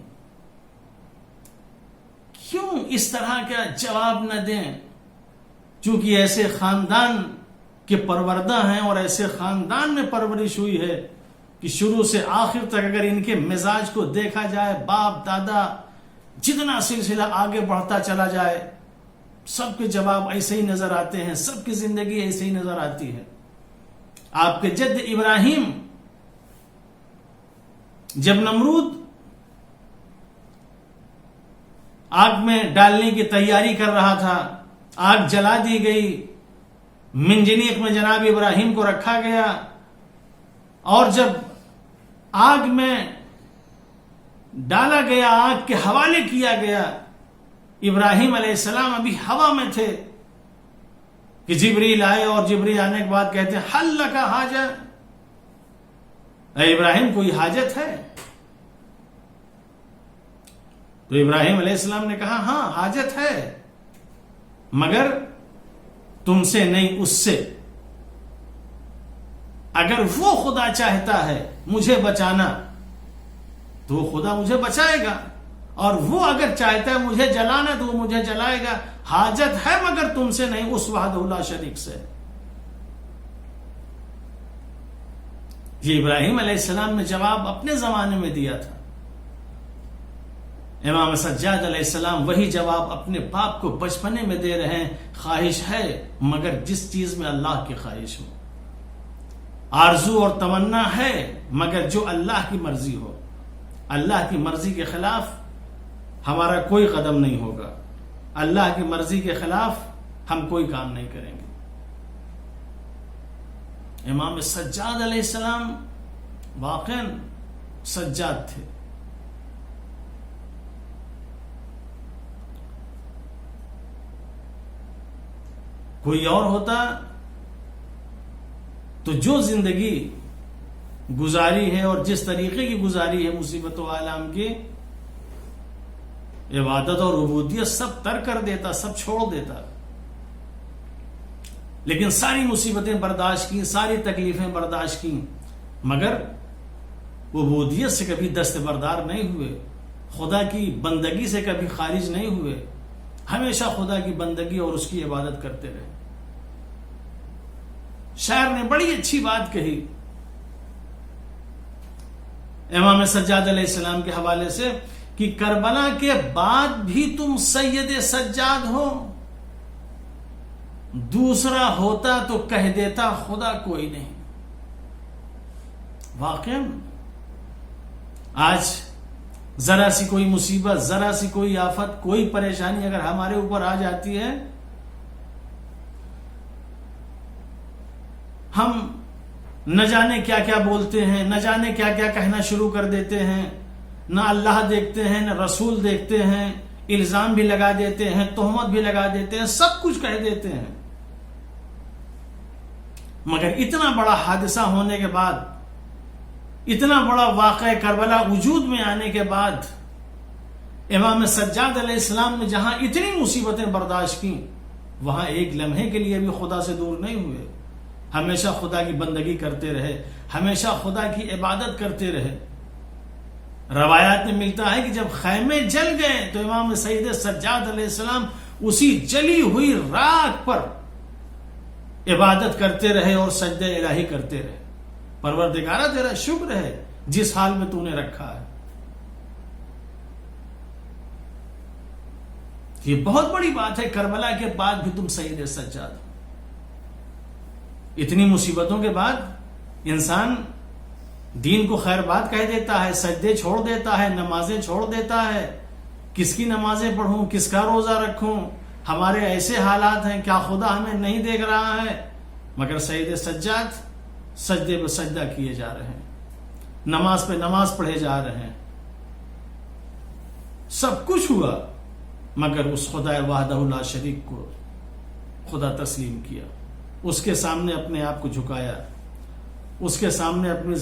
کیوں اس طرح کا جواب نہ دیں؟ چونکہ ایسے خاندان کے پروردہ ہیں اور ایسے خاندان میں پرورش ہوئی ہے کہ شروع سے آخر تک اگر ان کے مزاج کو دیکھا جائے، باپ دادا جتنا سلسلہ آگے بڑھتا چلا جائے، سب کے جواب ایسے ہی نظر آتے ہیں، سب کی زندگی ایسے ہی نظر آتی ہے۔ آپ کے جد ابراہیم جب نمرود آگ میں ڈالنے کی تیاری کر رہا تھا، آگ جلا دی گئی، منجنیق میں جناب ابراہیم کو رکھا گیا، اور جب آگ میں ڈالا گیا، آگ کے حوالے کیا گیا، ابراہیم علیہ السلام ابھی ہوا میں تھے کہ جبریل آئے، اور جبریل آنے کے بعد کہتے ہیں حل لک حاجہ، اے ابراہیم کوئی حاجت ہے؟ تو ابراہیم علیہ السلام نے کہا ہاں حاجت ہے، مگر تم سے نہیں، اس سے۔ اگر وہ خدا چاہتا ہے مجھے بچانا تو وہ خدا مجھے بچائے گا، اور وہ اگر چاہتا ہے مجھے جلانا تو وہ مجھے جلائے گا۔ حاجت ہے مگر تم سے نہیں، اس وحدہ لا شریک سے۔ یہ ابراہیم علیہ السلام نے جواب اپنے زمانے میں دیا تھا۔ امام سجاد علیہ السلام وہی جواب اپنے باپ کو بچپنے میں دے رہے ہیں، خواہش ہے مگر جس چیز میں اللہ کی خواہش ہو، آرزو اور تمنا ہے مگر جو اللہ کی مرضی ہو۔ اللہ کی مرضی کے خلاف ہمارا کوئی قدم نہیں ہوگا، اللہ کی مرضی کے خلاف ہم کوئی کام نہیں کریں گے۔ امام سجاد علیہ السلام واقعاً سجاد تھے۔ کوئی اور ہوتا تو جو زندگی گزاری ہے اور جس طریقے کی گزاری ہے مصیبت و آلام کی، عبادت اور عبودیت سب ترک کر دیتا، سب چھوڑ دیتا، لیکن ساری مصیبتیں برداشت کی، ساری تکلیفیں برداشت کی، مگر عبودیت سے کبھی دستبردار نہیں ہوئے، خدا کی بندگی سے کبھی خارج نہیں ہوئے، ہمیشہ خدا کی بندگی اور اس کی عبادت کرتے رہے۔ شاعر نے بڑی اچھی بات کہی امام سجاد علیہ السلام کے حوالے سے کہ کربلا کے بعد بھی تم سید سجاد ہو، دوسرا ہوتا تو کہہ دیتا خدا کوئی نہیں۔ واقعا آج ذرا سی کوئی مصیبت، ذرا سی کوئی آفت، کوئی پریشانی اگر ہمارے اوپر آ جاتی ہے، ہم نہ جانے کیا کیا بولتے ہیں، نہ جانے کیا کیا کہنا شروع کر دیتے ہیں، نہ اللہ دیکھتے ہیں، نہ رسول دیکھتے ہیں، الزام بھی لگا دیتے ہیں، تہمت بھی لگا دیتے ہیں، سب کچھ کہہ دیتے ہیں۔ مگر اتنا بڑا حادثہ ہونے کے بعد، اتنا بڑا واقعہ کربلا وجود میں آنے کے بعد، امام سجاد علیہ السلام نے جہاں اتنی مصیبتیں برداشت کی، وہاں ایک لمحے کے لیے بھی خدا سے دور نہیں ہوئے، ہمیشہ خدا کی بندگی کرتے رہے، ہمیشہ خدا کی عبادت کرتے رہے۔ روایات میں ملتا ہے کہ جب خیمے جل گئے تو امام سید سجاد علیہ السلام اسی جلی ہوئی راکھ پر عبادت کرتے رہے اور سجدہ الہی کرتے رہے۔ پروردگارہ تیرا شکر ہے جس حال میں تو نے رکھا ہے۔ یہ بہت بڑی بات ہے، کربلا کے بعد بھی تم سید سجاد ہو۔ اتنی مصیبتوں کے بعد انسان دین کو خیر بات کہہ دیتا ہے، سجدے چھوڑ دیتا ہے، نمازیں چھوڑ دیتا ہے، کس کی نمازیں پڑھوں، کس کا روزہ رکھوں، ہمارے ایسے حالات ہیں، کیا خدا ہمیں نہیں دیکھ رہا ہے؟ مگر سید سجاد سجدے پہ سجدہ کیے جا رہے ہیں، نماز پہ نماز پڑھے جا رہے ہیں، سب کچھ ہوا، مگر اس خدا وحدہ لا شریک کو خدا تسلیم کیا، اس کے سامنے اپنے آپ کو جھکایا، اس کے سامنے اپنے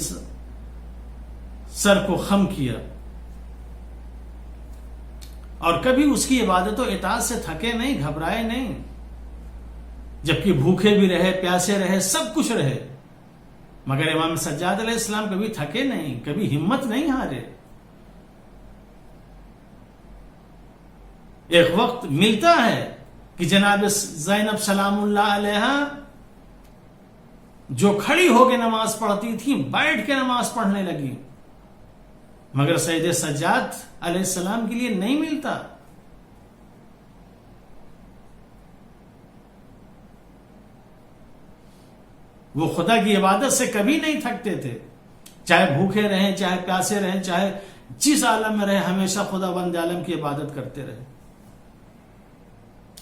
سر کو خم کیا، اور کبھی اس کی عبادت و اطاعت سے تھکے نہیں، گھبرائے نہیں، جبکہ بھوکے بھی رہے، پیاسے رہے، سب کچھ رہے، مگر امام سجاد علیہ السلام کبھی تھکے نہیں، کبھی ہمت نہیں ہارے۔ ایک وقت ملتا ہے کہ جناب زینب سلام اللہ علیہ جو کھڑی ہو کے نماز پڑھتی تھی بیٹھ کے نماز پڑھنے لگی، مگر سید سجاد علیہ السلام کے لیے نہیں ملتا۔ وہ خدا کی عبادت سے کبھی نہیں تھکتے تھے، چاہے بھوکے رہیں، چاہے پیاسے رہیں، چاہے جس عالم میں رہے، ہمیشہ خدا بند عالم کی عبادت کرتے رہے۔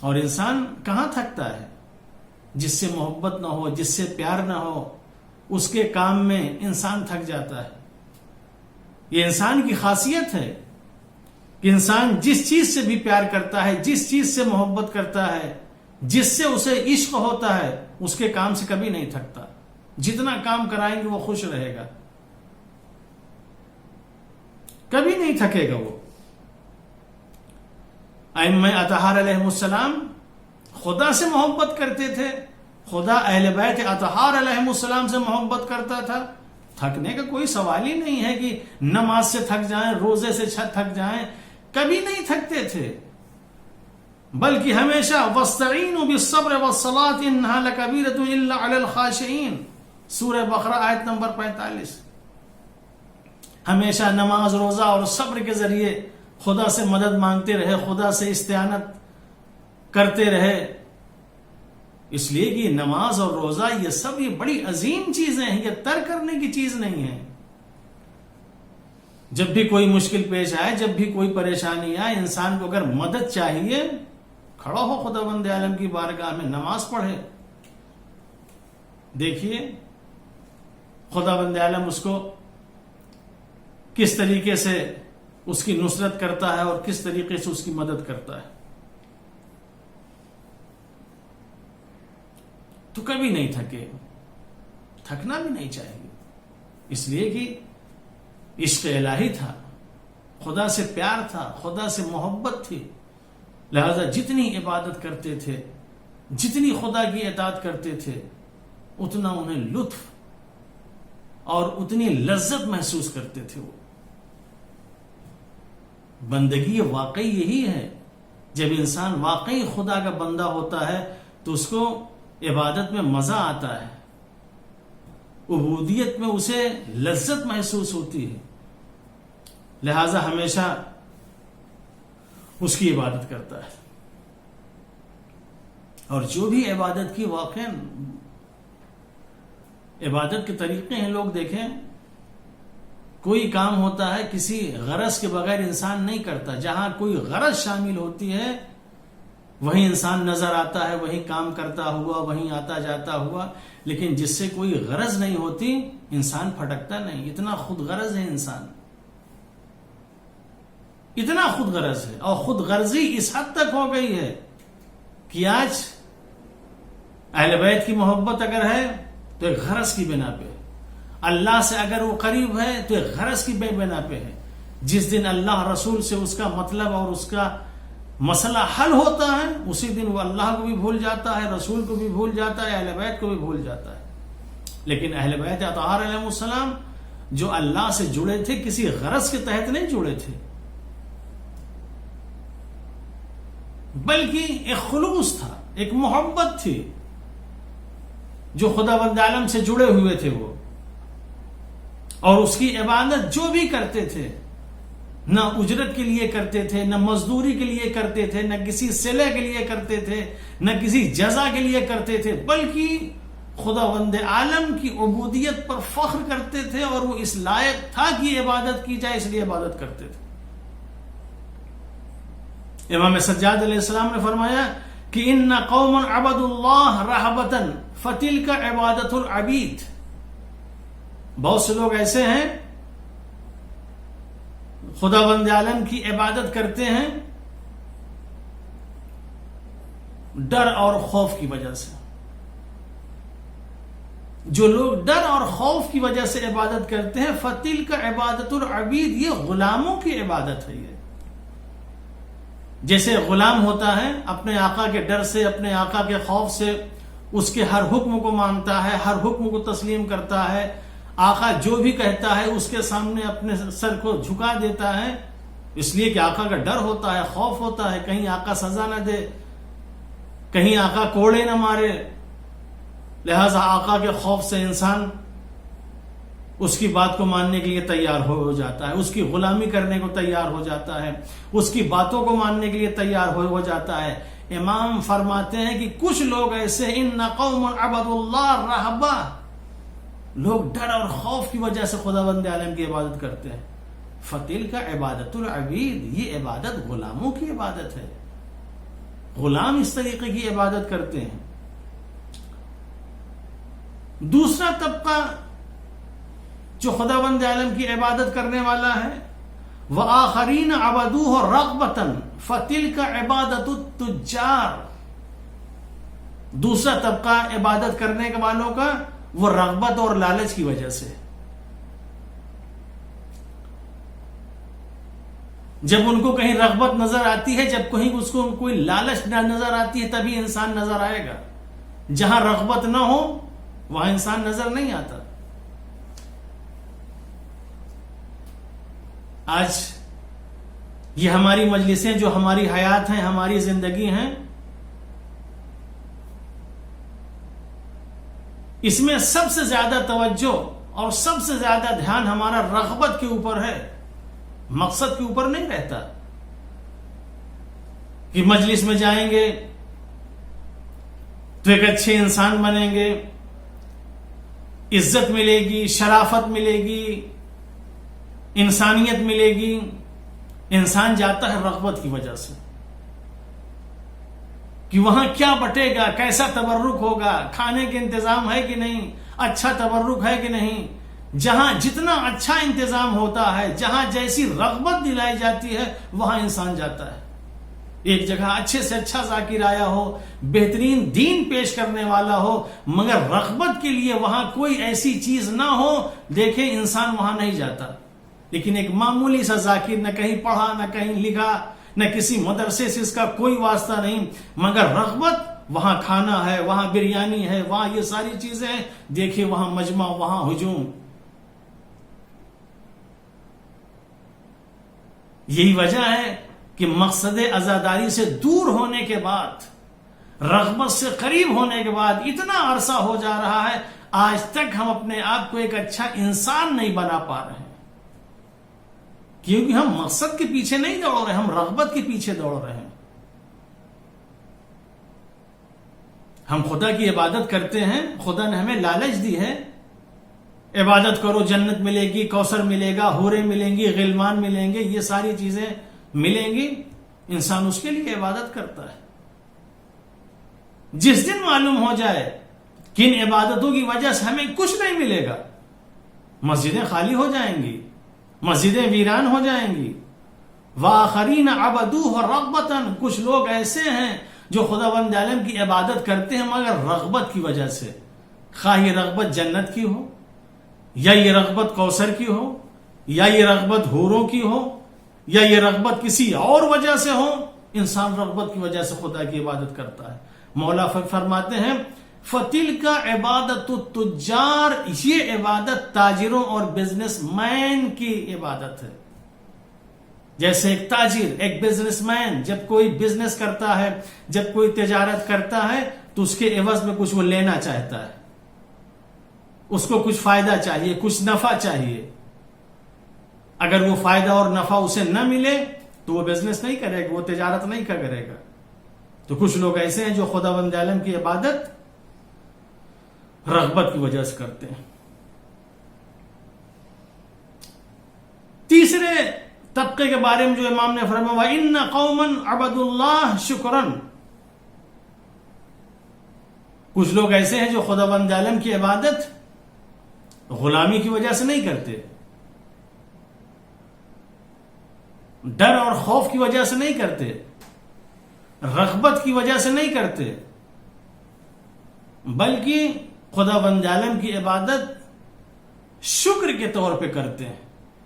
اور انسان کہاں تھکتا ہے؟ جس سے محبت نہ ہو، جس سے پیار نہ ہو، اس کے کام میں انسان تھک جاتا ہے۔ یہ انسان کی خاصیت ہے کہ انسان جس چیز سے بھی پیار کرتا ہے، جس چیز سے محبت کرتا ہے، جس سے اسے عشق ہوتا ہے، اس کے کام سے کبھی نہیں تھکتا۔ جتنا کام کرائیں گے وہ خوش رہے گا، کبھی نہیں تھکے گا وہ۔ ائمہ اطہار علیہ السلام خدا سے محبت کرتے تھے، خدا اہل بیت اطہار علیہ السلام سے محبت کرتا تھا۔ تھکنے کا کوئی سوال ہی نہیں ہے کہ نماز سے تھک جائیں، روزے سے تھک جائیں، کبھی نہیں تھکتے تھے، بلکہ ہمیشہ وَاسْتَعِينُوا بِالصَّبْرِ وَالصَّلَاةِ إِنَّهَا لَكَبِيرَةٌ إِلَّا عَلَى الْخَاشِعِينَ، سورہ بقرہ آیت نمبر 45۔ ہمیشہ نماز، روزہ اور صبر کے ذریعے خدا سے مدد مانگتے رہے، خدا سے استعانت کرتے رہے، اس لیے کہ نماز اور روزہ یہ سب یہ بڑی عظیم چیزیں ہیں، یہ ترک کرنے کی چیز نہیں ہے۔ جب بھی کوئی مشکل پیش آئے، جب بھی کوئی پریشانی آئے، انسان کو اگر مدد چاہیے، کھڑا ہو خدا بند عالم کی بارگاہ میں، نماز پڑھے۔ دیکھیے خدا بند عالم اس کو کس طریقے سے اس کی نصرت کرتا ہے اور کس طریقے سے اس کی مدد کرتا ہے۔ تو کبھی نہیں تھکے، تھکنا بھی نہیں چاہیے، اس لیے کہ عشق الہی تھا، خدا سے پیار تھا، خدا سے محبت تھی، لہذا جتنی عبادت کرتے تھے، جتنی خدا کی اطاعت کرتے تھے، اتنا انہیں لطف اور اتنی لذت محسوس کرتے تھے۔ وہ بندگی واقعی یہی ہے، جب انسان واقعی خدا کا بندہ ہوتا ہے تو اس کو عبادت میں مزہ آتا ہے، عبودیت میں اسے لذت محسوس ہوتی ہے، لہذا ہمیشہ اس کی عبادت کرتا ہے۔ اور جو بھی عبادت کی واقع عبادت کے طریقے ہیں، لوگ دیکھیں، کوئی کام ہوتا ہے کسی غرض کے بغیر انسان نہیں کرتا، جہاں کوئی غرض شامل ہوتی ہے وہیں انسان نظر آتا ہے، وہیں کام کرتا ہوا، وہیں آتا جاتا ہوا، لیکن جس سے کوئی غرض نہیں ہوتی انسان پھٹکتا نہیں۔ اتنا خود غرض ہے انسان، اتنا خود غرض ہے، اور خود غرضی اس حد تک ہو گئی ہے کہ آج اہل بیت کی محبت اگر ہے تو ایک غرض کی بنا پہ، اللہ سے اگر وہ قریب ہے تو ایک غرض کی بنا پہ ہے۔ جس دن اللہ رسول سے اس کا مطلب اور اس کا مسئلہ حل ہوتا ہے، اسی دن وہ اللہ کو بھی بھول جاتا ہے، رسول کو بھی بھول جاتا ہے، اہل بیت کو بھی بھول جاتا ہے۔ لیکن اہل بیت اطہار علیہ السلام جو اللہ سے جڑے تھے کسی غرض کے تحت نہیں جڑے تھے، بلکہ ایک خلوص تھا، ایک محبت تھی، جو خدا بند عالم سے جڑے ہوئے تھے وہ، اور اس کی عبادت جو بھی کرتے تھے نہ اجرت کے لیے کرتے تھے، نہ مزدوری کے لیے کرتے تھے، نہ کسی صلہ کے لیے کرتے تھے، نہ کسی جزا کے لیے کرتے تھے، بلکہ خدا بند عالم کی عبودیت پر فخر کرتے تھے، اور وہ اس لائق تھا کہ عبادت کی جائے، اس لیے عبادت کرتے تھے۔ امام سجاد علیہ السلام نے فرمایا کہ ان قوم عبدوا اللہ رہبتا فتلک عبادت العبید. بہت سے لوگ ایسے ہیں خداوند عالم کی عبادت کرتے ہیں ڈر اور خوف کی وجہ سے. جو لوگ ڈر اور خوف کی وجہ سے عبادت کرتے ہیں فتلک عبادت العبید، یہ غلاموں کی عبادت ہے. یہ جیسے غلام ہوتا ہے اپنے آقا کے ڈر سے، اپنے آقا کے خوف سے اس کے ہر حکم کو مانتا ہے، ہر حکم کو تسلیم کرتا ہے، آقا جو بھی کہتا ہے اس کے سامنے اپنے سر کو جھکا دیتا ہے، اس لیے کہ آقا کا ڈر ہوتا ہے، خوف ہوتا ہے کہیں آقا سزا نہ دے، کہیں آقا کوڑے نہ مارے. لہذا آقا کے خوف سے انسان اس کی بات کو ماننے کے لیے تیار ہو جاتا ہے، اس کی غلامی کرنے کو تیار ہو جاتا ہے، اس کی باتوں کو ماننے کے لیے تیار ہو جاتا ہے. امام فرماتے ہیں کہ کچھ لوگ ایسے ان قوم عبدوا اللہ رہبا، لوگ ڈر اور خوف کی وجہ سے خداوند عالم کی عبادت کرتے ہیں. فتلک عبادت العبید، یہ عبادت غلاموں کی عبادت ہے. غلام اس طریقے کی عبادت کرتے ہیں. دوسرا طبقہ جو خداوند عالم کی عبادت کرنے والا ہے وآخرین عبدوہ رغبتا فتلک عبادت التجار، دوسرا طبقہ عبادت کرنے والوں کا وہ رغبت اور لالچ کی وجہ سے. جب ان کو کہیں رغبت نظر آتی ہے، جب کہیں اس کو کوئی لالچ نظر آتی ہے تبھی انسان نظر آئے گا. جہاں رغبت نہ ہو وہاں انسان نظر نہیں آتا. آج یہ ہماری مجلسیں جو ہماری حیات ہیں، ہماری زندگی ہیں، اس میں سب سے زیادہ توجہ اور سب سے زیادہ دھیان ہمارا رغبت کے اوپر ہے، مقصد کے اوپر نہیں رہتا. کہ مجلس میں جائیں گے تو ایک اچھے انسان بنیں گے، عزت ملے گی، شرافت ملے گی، انسانیت ملے گی. انسان جاتا ہے رغبت کی وجہ سے کہ وہاں کیا بٹے گا، کیسا تبرک ہوگا، کھانے کے انتظام ہے کہ نہیں، اچھا تبرک ہے کہ نہیں. جہاں جتنا اچھا انتظام ہوتا ہے، جہاں جیسی رغبت دلائی جاتی ہے وہاں انسان جاتا ہے. ایک جگہ اچھے سے اچھا ذاکر آیا ہو، بہترین دین پیش کرنے والا ہو، مگر رغبت کے لیے وہاں کوئی ایسی چیز نہ ہو، دیکھیں انسان وہاں نہیں جاتا. لیکن ایک معمولی سا ذاکر، نہ کہیں پڑھا نہ کہیں لکھا، نہ کسی مدرسے سے اس کا کوئی واسطہ نہیں، مگر رغبت وہاں کھانا ہے، وہاں بریانی ہے، وہاں یہ ساری چیزیں ہیں، دیکھیں وہاں مجمع، وہاں ہجوم. یہی وجہ ہے کہ مقصد عزاداری سے دور ہونے کے بعد، رغبت سے قریب ہونے کے بعد اتنا عرصہ ہو جا رہا ہے، آج تک ہم اپنے آپ کو ایک اچھا انسان نہیں بنا پا رہے ہیں. کیونکہ ہم مقصد کے پیچھے نہیں دوڑ رہے، ہم رغبت کے پیچھے دوڑ رہے ہیں. ہم خدا کی عبادت کرتے ہیں، خدا نے ہمیں لالچ دی ہے، عبادت کرو جنت ملے گی، کوثر ملے گا، حوریں ملیں گی، غلمان ملیں گے، یہ ساری چیزیں ملیں گی. انسان اس کے لیے عبادت کرتا ہے. جس دن معلوم ہو جائے کہ ان عبادتوں کی وجہ سے ہمیں کچھ نہیں ملے گا، مسجدیں خالی ہو جائیں گی، مسجدیں ویران ہو جائیں گی. وآخرین عبدوہ رغبتا، کچھ لوگ ایسے ہیں جو خداوند عالم کی عبادت کرتے ہیں مگر رغبت کی وجہ سے، خواہ یہ رغبت جنت کی ہو، یا یہ رغبت کوثر کی ہو، یا یہ رغبت حوروں کی ہو، یا یہ رغبت کسی اور وجہ سے ہو. انسان رغبت کی وجہ سے خدا کی عبادت کرتا ہے. مولا فرماتے ہیں فَتِلْكَ عبادت التجار، یہ عبادت تاجروں اور بزنس مین کی عبادت ہے. جیسے ایک تاجر، ایک بزنس مین جب کوئی بزنس کرتا ہے، جب کوئی تجارت کرتا ہے تو اس کے عوض میں کچھ وہ لینا چاہتا ہے، اس کو کچھ فائدہ چاہیے، کچھ نفع چاہیے. اگر وہ فائدہ اور نفع اسے نہ ملے تو وہ بزنس نہیں کرے گا، وہ تجارت نہیں کرے گا. تو کچھ لوگ ایسے ہیں جو خداوند عالم کی عبادت رغبت کی وجہ سے کرتے ہیں. تیسرے طبقے کے بارے میں جو امام نے فرمایا وَإِنَّ قَوْمًا عَبَدُوا اللَّهَ شُكْرًا، کچھ لوگ ایسے ہیں جو خداوند عالم کی عبادت غلامی کی وجہ سے نہیں کرتے، ڈر اور خوف کی وجہ سے نہیں کرتے، رغبت کی وجہ سے نہیں کرتے، بلکہ خداوند عالم کی عبادت شکر کے طور پہ کرتے ہیں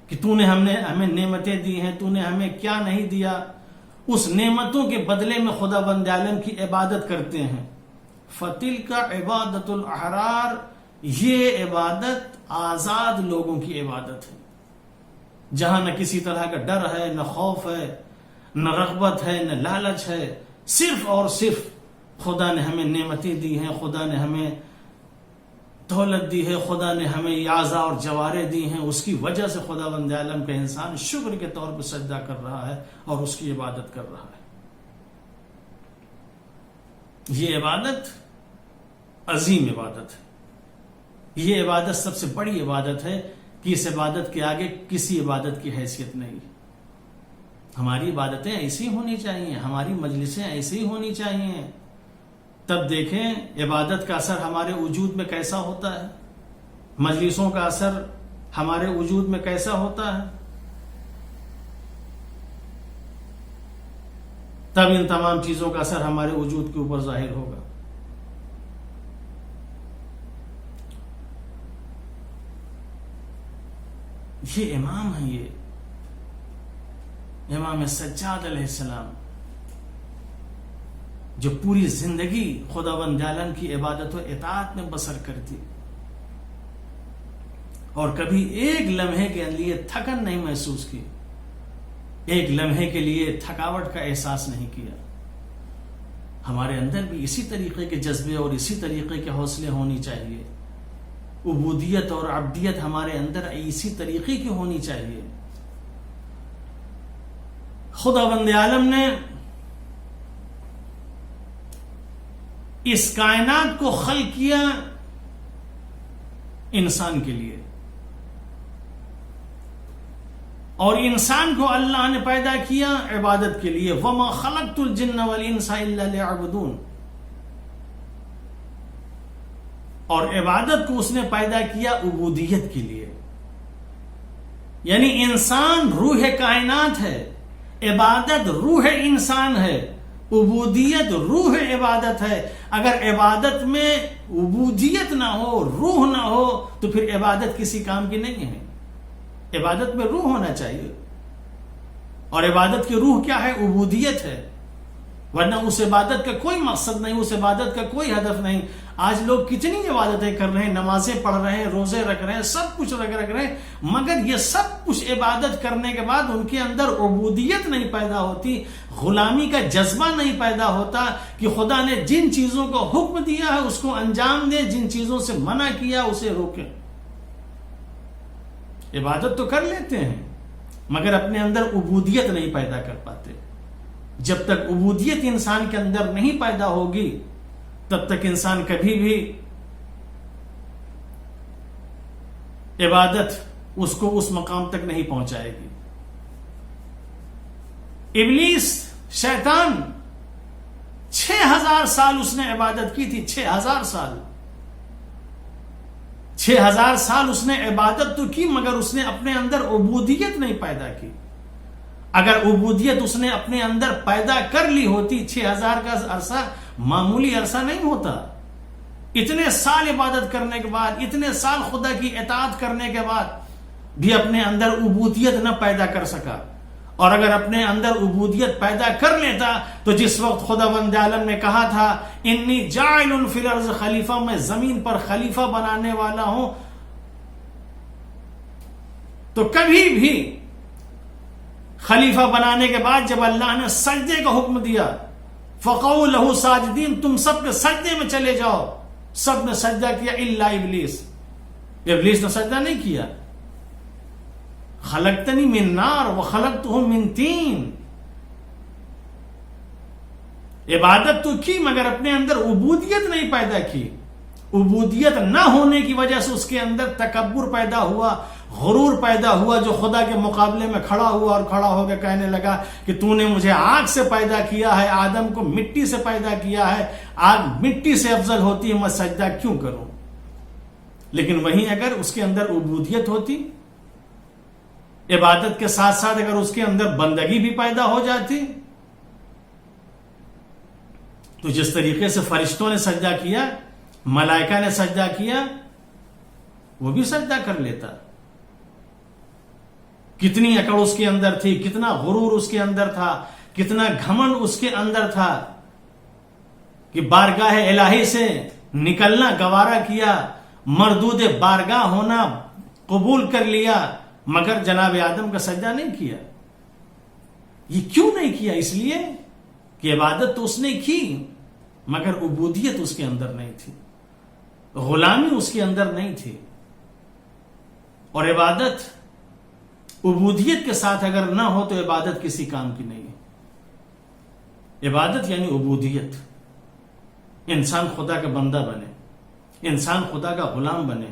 کہ تو نے ہمیں نعمتیں دی ہیں، تو نے ہمیں کیا نہیں دیا، اس نعمتوں کے بدلے میں خداوند عالم کی عبادت کرتے ہیں۔ فَتِلْكَ عِبَادَةُ الْأَحْرَارِ، یہ عبادت آزاد لوگوں کی عبادت ہے، جہاں نہ کسی طرح کا ڈر ہے، نہ خوف ہے، نہ رغبت ہے، نہ لالچ ہے، صرف اور صرف خدا نے ہمیں نعمتیں دی ہیں، خدا نے ہمیں دولت دی ہے، خدا نے ہمیں اعضاء اور جوارے دی ہیں، اس کی وجہ سے خداوند عالم کا انسان شکر کے طور پہ سجدہ کر رہا ہے اور اس کی عبادت کر رہا ہے۔ یہ عبادت عظیم عبادت ہے، یہ عبادت سب سے بڑی عبادت ہے کہ اس عبادت کے آگے کسی عبادت کی حیثیت نہیں۔ ہماری عبادتیں ایسی ہونی چاہیے، ہماری مجلسیں ایسی ہونی چاہیے، تب دیکھیں عبادت کا اثر ہمارے وجود میں کیسا ہوتا ہے، مجلسوں کا اثر ہمارے وجود میں کیسا ہوتا ہے، تب ان تمام چیزوں کا اثر ہمارے وجود کے اوپر ظاہر ہوگا۔ یہ امام ہیں، یہ امام سجاد علیہ السلام، جو پوری زندگی خداوند عالم کی عبادت و اطاعت میں بسر کرتی اور کبھی ایک لمحے کے لیے تھکن نہیں محسوس کی، ایک لمحے کے لیے تھکاوٹ کا احساس نہیں کیا۔ ہمارے اندر بھی اسی طریقے کے جذبے اور اسی طریقے کے حوصلے ہونی چاہیے، عبودیت اور عبدیت ہمارے اندر اسی طریقے کی ہونی چاہیے۔ خداوند عالم نے اس کائنات کو خلق کیا انسان کے لیے، اور انسان کو اللہ نے پیدا کیا عبادت کے لیے۔ وَمَا خَلَقْتُ الْجِنَّ وَالْإِنسَ إِلَّا لِيَعْبُدُونَ، اور عبادت کو اس نے پیدا کیا عبودیت کے لیے، یعنی انسان روح کائنات ہے، عبادت روح انسان ہے، عبودیت روح عبادت ہے۔ اگر عبادت میں عبودیت نہ ہو، روح نہ ہو، تو پھر عبادت کسی کام کی نہیں ہے۔ عبادت میں روح ہونا چاہیے، اور عبادت کی روح کیا ہے؟ عبودیت ہے، ورنہ اس عبادت کا کوئی مقصد نہیں، اس عبادت کا کوئی ہدف نہیں۔ آج لوگ کتنی عبادتیں کر رہے ہیں، نمازیں پڑھ رہے ہیں، روزے رکھ رہے ہیں، سب کچھ رکھ رہے ہیں، مگر یہ سب کچھ عبادت کرنے کے بعد ان کے اندر عبودیت نہیں پیدا ہوتی، غلامی کا جذبہ نہیں پیدا ہوتا کہ خدا نے جن چیزوں کو حکم دیا ہے اس کو انجام دے، جن چیزوں سے منع کیا اسے روکیں۔ عبادت تو کر لیتے ہیں مگر اپنے اندر عبودیت نہیں پیدا کر پاتے۔ جب تک عبودیت انسان کے اندر نہیں پیدا ہوگی تب تک انسان کبھی بھی عبادت اس کو اس مقام تک نہیں پہنچائے گی۔ ابلیس شیطان 6000 سال اس نے عبادت کی تھی، 6000 سال 6000 سال اس نے عبادت تو کی، مگر اس نے اپنے اندر عبودیت نہیں پیدا کی۔ اگر عبودیت اس نے اپنے اندر پیدا کر لی ہوتی، 6000 کا عرصہ معمولی عرصہ نہیں ہوتا۔ اتنے سال عبادت کرنے کے بعد، اتنے سال خدا کی اطاعت کرنے کے بعد بھی اپنے اندر عبودیت نہ پیدا کر سکا، اور اگر اپنے اندر عبودیت پیدا کر لیتا تو جس وقت خداوند عالم نے کہا تھا انی جاعل فی الارض خلیفہ، میں زمین پر خلیفہ بنانے والا ہوں، تو کبھی بھی خلیفہ بنانے کے بعد جب اللہ نے سجدے کا حکم دیا فقعوا لہ ساجدین، تم سب کے سجدے میں چلے جاؤ، سب نے سجدہ کیا الا ابلیس، ابلیس نے سجدہ نہیں کیا۔ خلقتنی من نار وخلقتہ من طین، عبادت تو کی مگر اپنے اندر عبودیت نہیں پیدا کی۔ عبودیت نہ ہونے کی وجہ سے اس کے اندر تکبر پیدا ہوا، غرور پیدا ہوا جو خدا کے مقابلے میں کھڑا ہوا اور کھڑا ہو کے کہنے لگا کہ تو نے مجھے آگ سے پیدا کیا ہے، آدم کو مٹی سے پیدا کیا ہے، آگ مٹی سے افضل ہوتی ہے، میں سجدہ کیوں کروں؟ لیکن وہیں اگر اس کے اندر عبودیت ہوتی، عبادت کے ساتھ ساتھ اگر اس کے اندر بندگی بھی پیدا ہو جاتی، تو جس طریقے سے فرشتوں نے سجدہ کیا، ملائکہ نے سجدہ کیا، وہ بھی سجدہ کر لیتا۔ کتنی اکڑ اس کے اندر تھی، کتنا غرور اس کے اندر تھا، کتنا گھمنڈ اس کے اندر تھا کہ بارگاہ الہی سے نکلنا گوارا کیا، مردود بارگاہ ہونا قبول کر لیا، مگر جناب آدم کا سجدہ نہیں کیا۔ یہ کیوں نہیں کیا؟ اس لیے کہ عبادت تو اس نے کی، مگر عبودیت اس کے اندر نہیں تھی، غلامی اس کے اندر نہیں تھی۔ اور عبادت عبودیت کے ساتھ اگر نہ ہو تو عبادت کسی کام کی نہیں ہے۔ عبادت یعنی عبودیت، انسان خدا کا بندہ بنے، انسان خدا کا غلام بنے،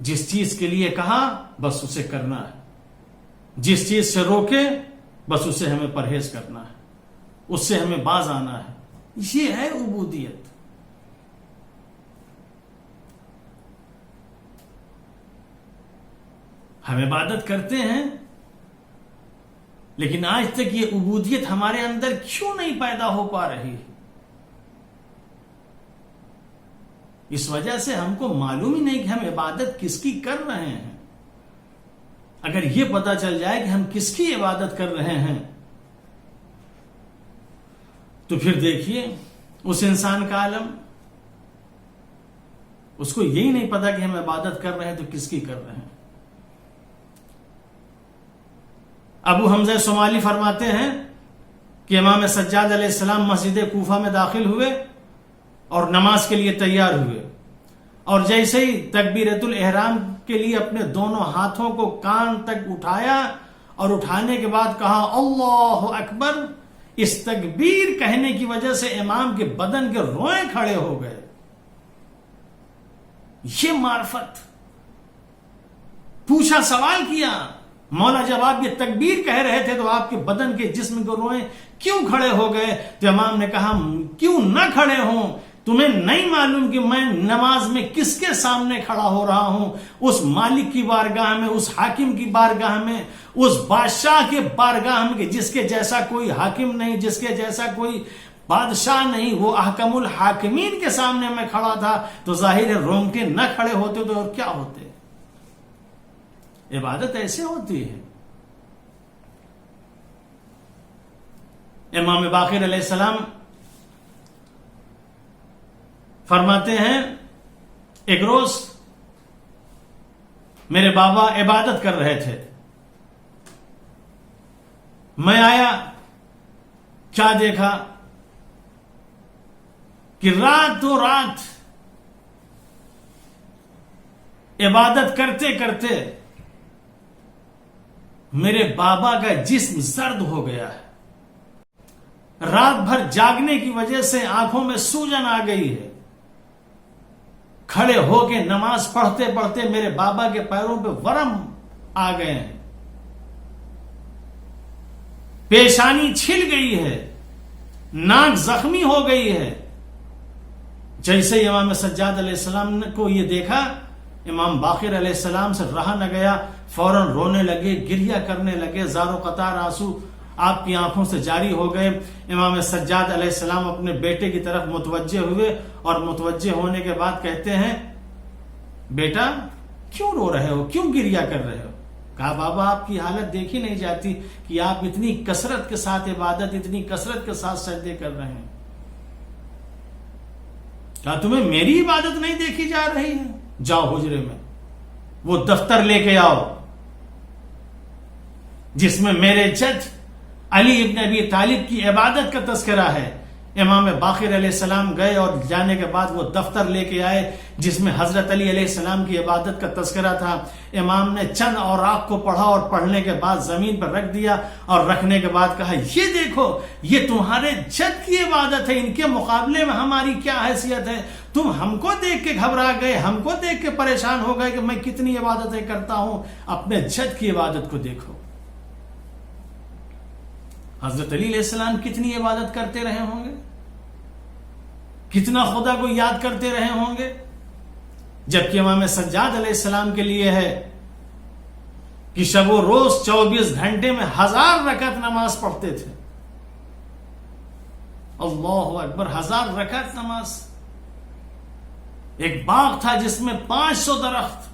جس چیز کے لیے کہا بس اسے کرنا ہے، جس چیز سے روکے بس اسے ہمیں پرہیز کرنا ہے، اس سے ہمیں باز آنا ہے۔ یہ ہے عبودیت۔ ہم عبادت کرتے ہیں، لیکن آج تک یہ عبودیت ہمارے اندر کیوں نہیں پیدا ہو پا رہی؟ اس وجہ سے ہم کو معلوم ہی نہیں کہ ہم عبادت کس کی کر رہے ہیں۔ اگر یہ پتا چل جائے کہ ہم کس کی عبادت کر رہے ہیں تو پھر دیکھیے اس انسان کا عالم، اس کو یہی نہیں پتا کہ ہم عبادت کر رہے ہیں تو کس کی کر رہے ہیں۔ ابو حمزہ صومالی فرماتے ہیں کہ امام سجاد علیہ السلام مسجد کوفہ میں داخل ہوئے اور نماز کے لیے تیار ہوئے، اور جیسے ہی تکبیرۃ الاحرام کے لیے اپنے دونوں ہاتھوں کو کان تک اٹھایا اور اٹھانے کے بعد کہا اللہ اکبر، اس تکبیر کہنے کی وجہ سے امام کے بدن کے روئیں کھڑے ہو گئے۔ یہ معرفت۔ پوچھا، سوال کیا، مولا جب آپ یہ تکبیر کہہ رہے تھے تو آپ کے بدن کے جسم کے روئیں کیوں کھڑے ہو گئے؟ تو امام نے کہا کیوں نہ کھڑے ہوں، تمہیں نہیں معلوم کہ میں نماز میں کس کے سامنے کھڑا ہو رہا ہوں؟ اس مالک کی بارگاہ میں، اس حاکم کی بارگاہ میں، اس بادشاہ کے بارگاہ میں، کہ جس کے جیسا کوئی حاکم نہیں، جس کے جیسا کوئی بادشاہ نہیں، وہ احکم الحاکمین کے سامنے میں کھڑا تھا۔ تو ظاہر ہے رونگٹے نہ کھڑے ہوتے تو اور کیا ہوتے؟ عبادت ایسے ہوتی ہے۔ امام باقر علیہ السلام فرماتے ہیں ایک روز میرے بابا عبادت کر رہے تھے، میں آیا، کیا دیکھا کہ رات و رات عبادت کرتے کرتے میرے بابا کا جسم سرد ہو گیا ہے، رات بھر جاگنے کی وجہ سے آنکھوں میں سوجن آ گئی ہے۔ کھڑے ہو کے نماز پڑھتے پڑھتے میرے بابا کے پیروں پہ ورم آ گئے ہیں، پیشانی چھل گئی ہے، ناک زخمی ہو گئی ہے۔ جیسے امام سجاد علیہ السلام کو یہ دیکھا، امام باقر علیہ السلام سے رہا نہ گیا، فوراً رونے لگے، گریہ کرنے لگے، زار و قطار آنسو آپ کی آنکھوں سے جاری ہو گئے۔ امام سجاد علیہ السلام اپنے بیٹے کی طرف متوجہ ہوئے اور متوجہ ہونے کے بعد کہتے ہیں بیٹا کیوں رو رہے ہو، کیوں گریہ کر رہے ہو؟ کہا بابا آپ کی حالت دیکھی نہیں جاتی کہ آپ اتنی کثرت کے ساتھ عبادت، اتنی کثرت کے ساتھ سجدے کر رہے ہیں۔ کہا تمہیں میری عبادت نہیں دیکھی جا رہی ہے؟ جاؤ حجرے میں وہ دفتر لے کے آؤ جس میں میرے جد علی ابن ابی طالب کی عبادت کا تذکرہ ہے، امام باقر علیہ السلام گئے اور جانے کے بعد وہ دفتر لے کے آئے جس میں حضرت علی علیہ السلام کی عبادت کا تذکرہ تھا. امام نے چند اوراق کو پڑھا اور پڑھنے کے بعد زمین پر رکھ دیا اور رکھنے کے بعد کہا یہ دیکھو یہ تمہارے جد کی عبادت ہے, ان کے مقابلے میں ہماری کیا حیثیت ہے. تم ہم کو دیکھ کے گھبرا گئے, ہم کو دیکھ کے پریشان ہو گئے کہ میں کتنی عبادتیں کرتا ہوں, اپنے جد کی عبادت کو دیکھو. حضرت علی علیہ السلام کتنی عبادت کرتے رہے ہوں گے, کتنا خدا کو یاد کرتے رہے ہوں گے, جبکہ امام سجاد علیہ السلام کے لیے ہے کہ شب و روز 24 گھنٹے میں 1000 رکعت نماز پڑھتے تھے. اللہ اکبر, 1000 رکعت نماز. ایک باغ تھا جس میں 500 درخت,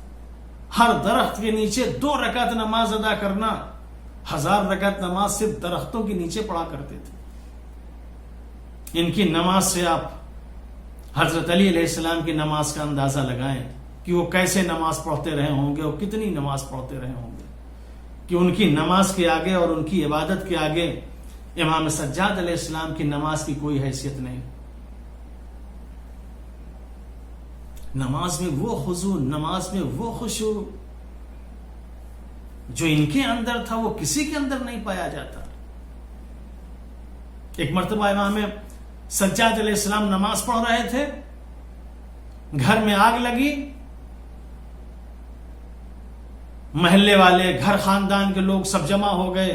ہر درخت کے نیچے 2 رکعت نماز ادا کرنا. 1000 رکعت نماز صرف درختوں کے نیچے پڑھا کرتے تھے. ان کی نماز سے آپ حضرت علی علیہ السلام کی نماز کا اندازہ لگائیں کہ وہ کیسے نماز پڑھتے رہے ہوں گے اور کتنی نماز پڑھتے رہے ہوں گے, کہ ان کی نماز کے آگے اور ان کی عبادت کے آگے امام سجاد علیہ السلام کی نماز کی کوئی حیثیت نہیں. نماز میں وہ خضوع, نماز میں وہ خشوع جو ان کے اندر تھا وہ کسی کے اندر نہیں پایا جاتا. ایک مرتبہ امام سجاد علیہ السلام نماز پڑھ رہے تھے, گھر میں آگ لگی, محلے والے, گھر خاندان کے لوگ سب جمع ہو گئے,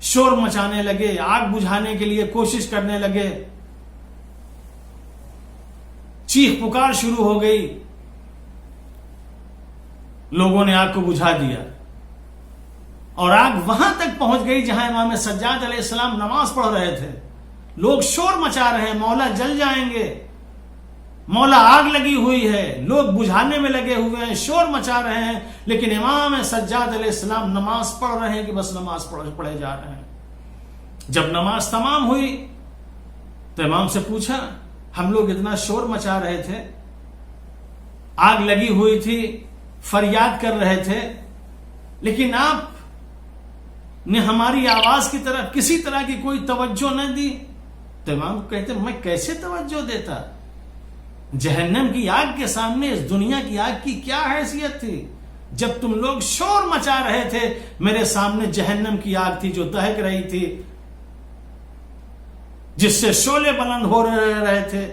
شور مچانے لگے, آگ بجھانے کے لیے کوشش کرنے لگے, چیخ پکار شروع ہو گئی. لوگوں نے آگ کو بجھا دیا اور آگ وہاں تک پہنچ گئی جہاں امام سجاد علیہ السلام نماز پڑھ رہے تھے. لوگ شور مچا رہے ہیں, مولا جل جائیں گے, مولا آگ لگی ہوئی ہے, لوگ بجھانے میں لگے ہوئے ہیں, شور مچا رہے ہیں, لیکن امام سجاد علیہ السلام نماز پڑھ رہے ہیں کہ بس نماز پڑھے جا رہے ہیں. جب نماز تمام ہوئی تو امام سے پوچھا, ہم لوگ اتنا شور مچا رہے تھے, آگ لگی ہوئی تھی, فریاد کر رہے تھے, لیکن آپ نے ہماری آواز کی طرف کسی طرح کی کوئی توجہ نہ دی. تو امام کہتے میں کیسے توجہ دیتا, جہنم کی آگ کے سامنے اس دنیا کی آگ کی کیا حیثیت تھی. جب تم لوگ شور مچا رہے تھے میرے سامنے جہنم کی آگ تھی جو دہک رہی تھی, جس سے شعلے بلند ہو رہے تھے.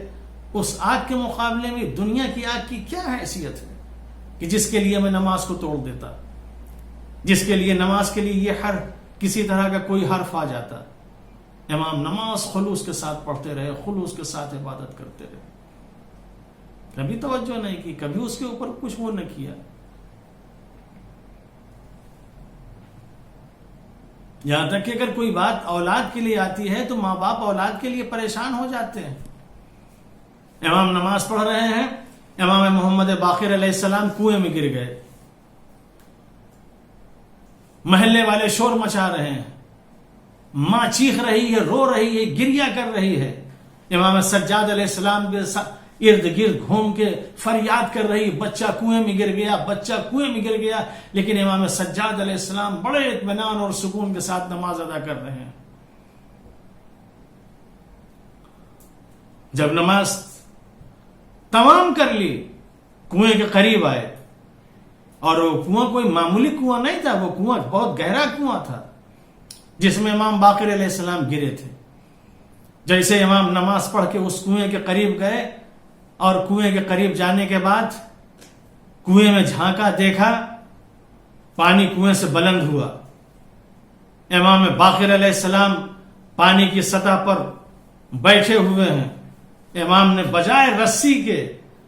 اس آگ کے مقابلے میں دنیا کی آگ کی کیا حیثیت ہے کہ جس کے لیے میں نماز کو توڑ دیتا, جس کے لیے نماز کے لیے یہ ہر کسی طرح کا کوئی حرف آ جاتا. امام نماز خلوص کے ساتھ پڑھتے رہے, خلوص کے ساتھ عبادت کرتے رہے, کبھی توجہ نہیں کی, کبھی اس کے اوپر کچھ وہ نہ کیا. یہاں تک کہ اگر کوئی بات اولاد کے لیے آتی ہے تو ماں باپ اولاد کے لیے پریشان ہو جاتے ہیں. امام نماز پڑھ رہے ہیں, امام محمد باقر علیہ السلام کنویں میں گر گئے, محلے والے شور مچا رہے ہیں, ماں چیخ رہی ہے, رو رہی ہے, گریا کر رہی ہے, امام سجاد علیہ السلام کے ارد گرد گھوم کے فریاد کر رہی, بچہ کنویں میں گر گیا, بچہ کنویں میں گر گیا. لیکن امام سجاد علیہ السلام بڑے اطمینان اور سکون کے ساتھ نماز ادا کر رہے ہیں. جب نماز تمام کر لی, کنویں کے قریب آئے, اور وہ کنواں کوئی معمولی کنواں نہیں تھا, وہ کنواں بہت گہرا کنواں تھا جس میں امام باقر علیہ السلام گرے تھے. جیسے امام نماز پڑھ کے اس کنویں کے قریب گئے اور کنویں کے قریب جانے کے بعد کنویں میں جھانکا, دیکھا پانی کنویں سے بلند ہوا. امام باقر علیہ السلام پانی کی سطح پر بیٹھے ہوئے ہیں. امام نے بجائے رسی کے,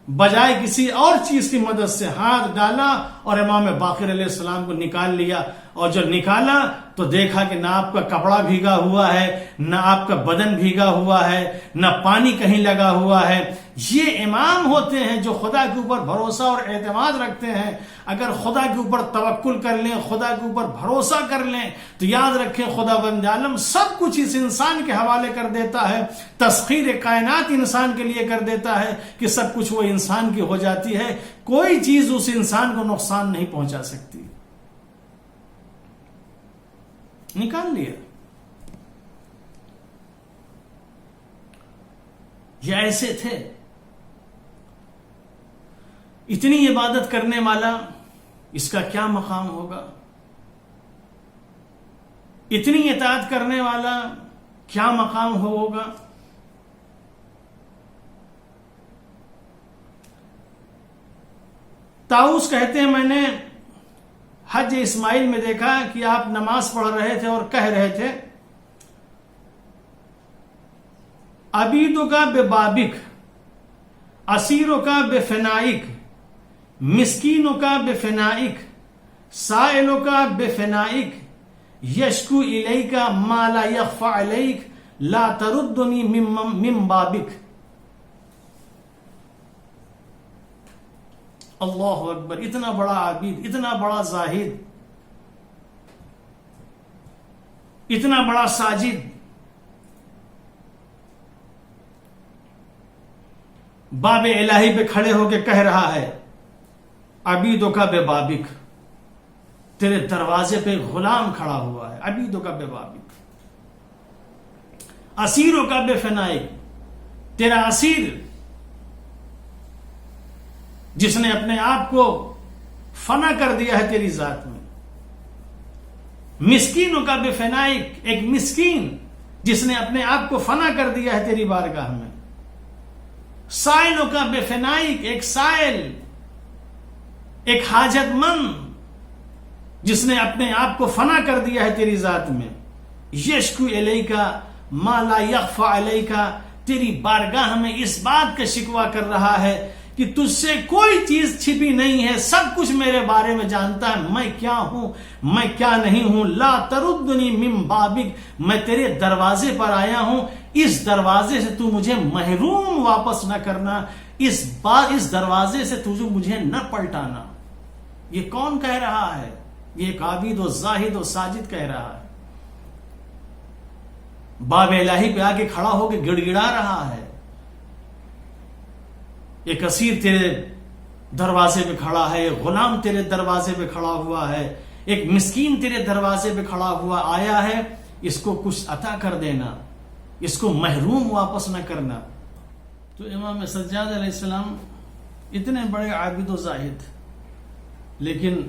بجائے کسی اور چیز کی مدد سے ہاتھ ڈالا اور امام باقر علیہ السلام کو نکال لیا. اور جب نکالا تو دیکھا کہ نہ آپ کا کپڑا بھیگا ہوا ہے, نہ آپ کا بدن بھیگا ہوا ہے, نہ پانی کہیں لگا ہوا ہے. یہ امام ہوتے ہیں جو خدا کے اوپر بھروسہ اور اعتماد رکھتے ہیں. اگر خدا کے اوپر توکل کر لیں, خدا کے اوپر بھروسہ کر لیں تو یاد رکھیں خدا بند عالم سب کچھ اس انسان کے حوالے کر دیتا ہے. تسخیر کائنات انسان کے لیے کر دیتا ہے کہ سب کچھ وہ انسان کی ہو جاتی ہے. کوئی چیز اس انسان کو نقصان نہیں پہنچا سکتی. نکال لیا. یہ ایسے تھے. اتنی عبادت کرنے والا اس کا کیا مقام ہوگا؟ اتنی اطاعت کرنے والا کیا مقام ہوگا؟ طاؤس کہتے ہیں میں نے حج اسماعیل میں دیکھا کہ آپ نماز پڑھ رہے تھے اور کہہ رہے تھے عبیدوں کا بے بابک، اسیروں کا بے فنائک، مسکینوں کا بے فنائک، سائلوں کا بے فنائک، یشکو الیک ما لا یخفى علیک لا تردنی من بابک. اللہ اکبر. اتنا بڑا عابد، اتنا بڑا زاہد، اتنا بڑا ساجد، باب الہی پہ کھڑے ہو کے کہہ رہا ہے عبیدوں کا بے بابک، تیرے دروازے پہ غلام کھڑا ہوا ہے. عبیدوں کا بے بابک، اسیروں کا بے فنائک، تیرا اسیر جس نے اپنے آپ کو فنا کر دیا ہے تیری ذات میں. مسکینوں کا بے فنائک، ایک مسکین جس نے اپنے آپ کو فنا کر دیا ہے تیری بارگاہ میں. سائلوں کا بے فنائک، ایک سائل، ایک حاجت مند جس نے اپنے آپ کو فنا کر دیا ہے تیری ذات میں. یشکو الیک ما لا یخفى علیک، تیری بارگاہ میں اس بات کا شکوہ کر رہا ہے کہ تجھ سے کوئی چیز چھپی نہیں ہے، سب کچھ میرے بارے میں جانتا ہے، میں کیا ہوں میں کیا نہیں ہوں. لا تردنی من بابک، میں تیرے دروازے پر آیا ہوں، اس دروازے سے تو مجھے محروم واپس نہ کرنا، اس دروازے سے تجھے مجھے نہ پلٹانا. یہ کون کہہ رہا ہے؟ یہ ایک عابد و زاہد و ساجد کہہ رہا ہے. باب الہی پہ آگے کھڑا ہو کے گڑ گڑا رہا ہے. ایک اسیر تیرے دروازے پہ کھڑا ہے، ایک غلام تیرے دروازے پہ کھڑا ہوا ہے، ایک مسکین تیرے دروازے پہ کھڑا ہوا آیا ہے، اس کو کچھ عطا کر دینا، اس کو محروم واپس نہ کرنا. تو امام سجاد علیہ السلام اتنے بڑے عابد و زاہد، لیکن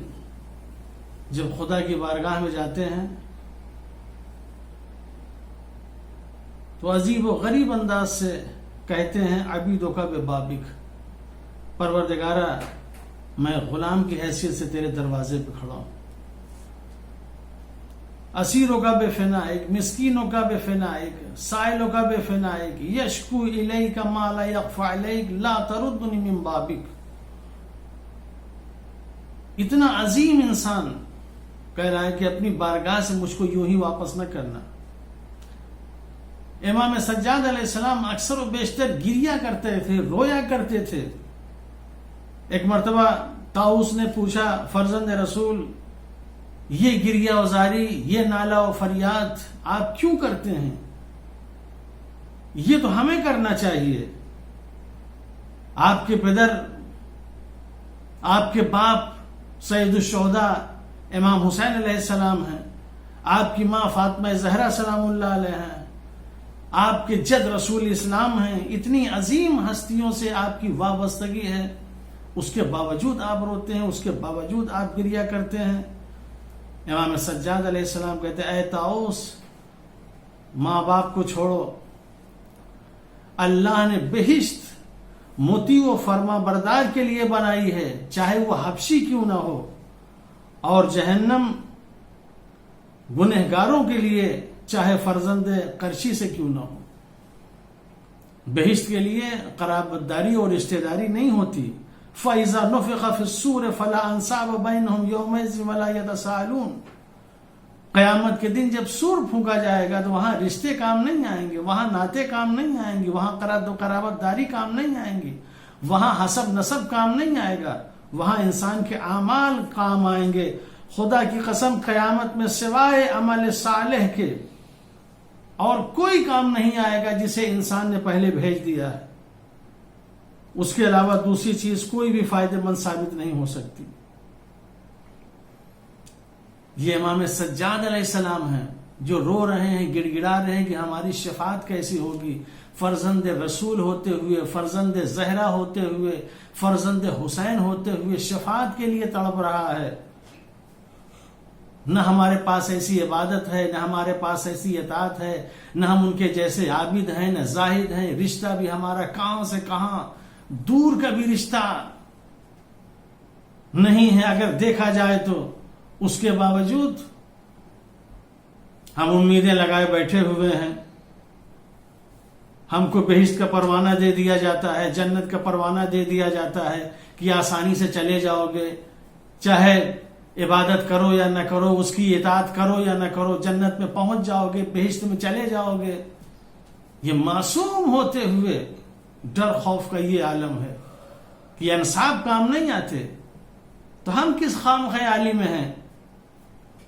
جب خدا کی بارگاہ میں جاتے ہیں تو عجیب و غریب انداز سے کہتے ہیں عبیدوں کا بے بابک، پروردگارہ میں غلام کی حیثیت سے تیرے دروازے پہ کھڑا ہوں. اسیروں کا بے فنائک، مسکینوں کا بے فنائک، سائلوں کا بے فنائک، یشکو الیک ما لا یخفى علیک لا تردنی من بابک. اتنا عظیم انسان کہہ رہا ہے کہ اپنی بارگاہ سے مجھ کو یوں ہی واپس نہ کرنا. امام سجاد علیہ السلام اکثر و بیشتر گریا کرتے تھے، رویا کرتے تھے. ایک مرتبہ طاؤس نے پوچھا فرزند رسول، یہ گریہ وزاری، یہ نالہ و فریاد آپ کیوں کرتے ہیں؟ یہ تو ہمیں کرنا چاہیے. آپ کے پدر، آپ کے باپ سید الشہداء امام حسین علیہ السلام ہیں، آپ کی ماں فاطمہ زہرا سلام اللہ علیہ ہیں، آپ کے جد رسول اسلام ہیں. اتنی عظیم ہستیوں سے آپ کی وابستگی ہے، اس کے باوجود آپ روتے ہیں، اس کے باوجود آپ گریہ کرتے ہیں. امام سجاد علیہ السلام کہتے ہیں اے طاؤس، ماں باپ کو چھوڑو، اللہ نے بہشت مطیع و فرما بردار کے لیے بنائی ہے، چاہے وہ حبشی کیوں نہ ہو، اور جہنم گنہگاروں کے لیے چاہے فرزند قرشی سے کیوں نہ ہو. بہشت کے لیے قرابت داری اور رشتہ داری نہیں ہوتی. فَإِذَا نُفِخَ فِي الصُّورِ فَلَا أَنْسَابَ بَيْنَهُمْ يَوْمَئِذٍ وَلَا يَتَسَاءَلُونَ. قیامت کے دن جب سور پھونکا جائے گا تو وہاں رشتے کام نہیں آئیں گے، وہاں ناطے کام نہیں آئیں گے، وہاں قرابت داری کام نہیں آئیں گی، وہاں حسب نسب کام نہیں آئے گا، وہاں انسان کے اعمال کام آئیں گے. خدا کی قسم قیامت میں سوائے عمل صالح کے اور کوئی کام نہیں آئے گا جسے انسان نے پہلے بھیج دیا ہے. اس کے علاوہ دوسری چیز کوئی بھی فائدہ مند ثابت نہیں ہو سکتی. یہ امام سجاد علیہ السلام ہیں جو رو رہے ہیں، گڑ گڑا رہے ہیں کہ ہماری شفاعت کیسی ہوگی، فرزند رسول ہوتے ہوئے، فرزند زہرا ہوتے ہوئے، فرزند حسین ہوتے ہوئے شفاعت کے لیے تڑپ رہا ہے. نہ ہمارے پاس ایسی عبادت ہے، نہ ہمارے پاس ایسی اطاعت ہے، نہ ہم ان کے جیسے عابد ہیں، نہ زاہد ہیں. رشتہ بھی ہمارا کہاں سے کہاں، دور کا بھی رشتہ نہیں ہے اگر دیکھا جائے تو. اس کے باوجود ہم امیدیں لگائے بیٹھے ہوئے ہیں. ہم کو بہشت کا پروانہ دے دیا جاتا ہے، جنت کا پروانہ دے دیا جاتا ہے کہ آسانی سے چلے جاؤ گے، چاہے عبادت کرو یا نہ کرو، اس کی اطاعت کرو یا نہ کرو، جنت میں پہنچ جاؤ گے، بہشت میں چلے جاؤ گے. یہ معصوم ہوتے ہوئے ڈر خوف کا یہ عالم ہے کہ انصاف کام نہیں آتے. تو ہم کس خام خیالی میں ہیں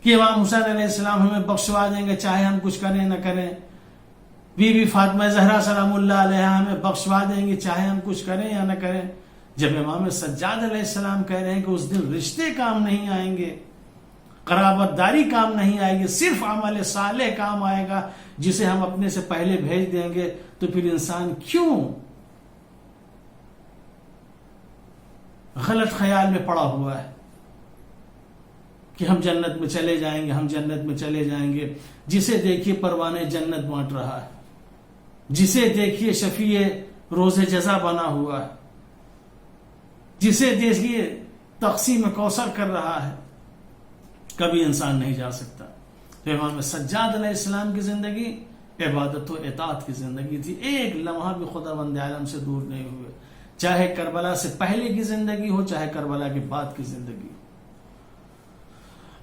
کہ امام حسین علیہ السلام ہمیں بخشوا دیں گے چاہے ہم کچھ کریں نہ کریں. بی بی فاطمہ زہرا سلام اللہ علیہ ہمیں بخشوا دیں گے چاہے ہم کچھ کریں یا نہ کریں. جب امام سجاد علیہ السلام کہہ رہے ہیں کہ اس دن رشتے کام نہیں آئیں گے، قرابت داری کام نہیں آئے گی، صرف عمل صالح کام آئے گا جسے ہم اپنے سے پہلے بھیج دیں گے، تو پھر انسان کیوں غلط خیال میں پڑا ہوا ہے کہ ہم جنت میں چلے جائیں گے، ہم جنت میں چلے جائیں گے. جسے دیکھیے پروانے جنت بانٹ رہا ہے، جسے دیکھیے شفیع روز جزا بنا ہوا ہے، جسے دیکھیے تقسیم کوثر کر رہا ہے. کبھی انسان نہیں جا سکتا. تو امام سجاد علیہ السلام کی زندگی عبادت و اطاعت کی زندگی تھی. ایک لمحہ بھی خدا بند عالم سے دور نہیں ہوئے، چاہے کربلا سے پہلے کی زندگی ہو، چاہے کربلا کے بعد کی زندگی ہو.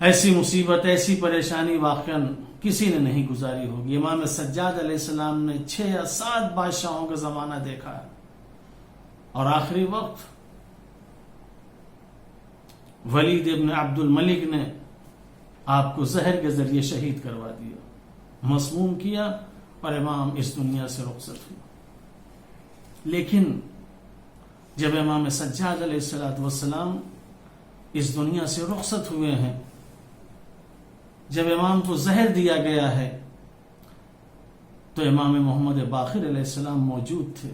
ایسی مصیبت، ایسی پریشانی واقعاً کسی نے نہیں گزاری ہوگی. امام سجاد علیہ السلام نے 6 یا 7 بادشاہوں کا زمانہ دیکھا ہے، اور آخری وقت ولید ابن عبد الملک نے آپ کو زہر کے ذریعے شہید کروا دیا، مسموم کیا، اور امام اس دنیا سے رخصت ہوئے. لیکن جب امام سجاد علیہ السلام اس دنیا سے رخصت ہوئے ہیں، جب امام کو زہر دیا گیا ہے، تو امام محمد باقر علیہ السلام موجود تھے.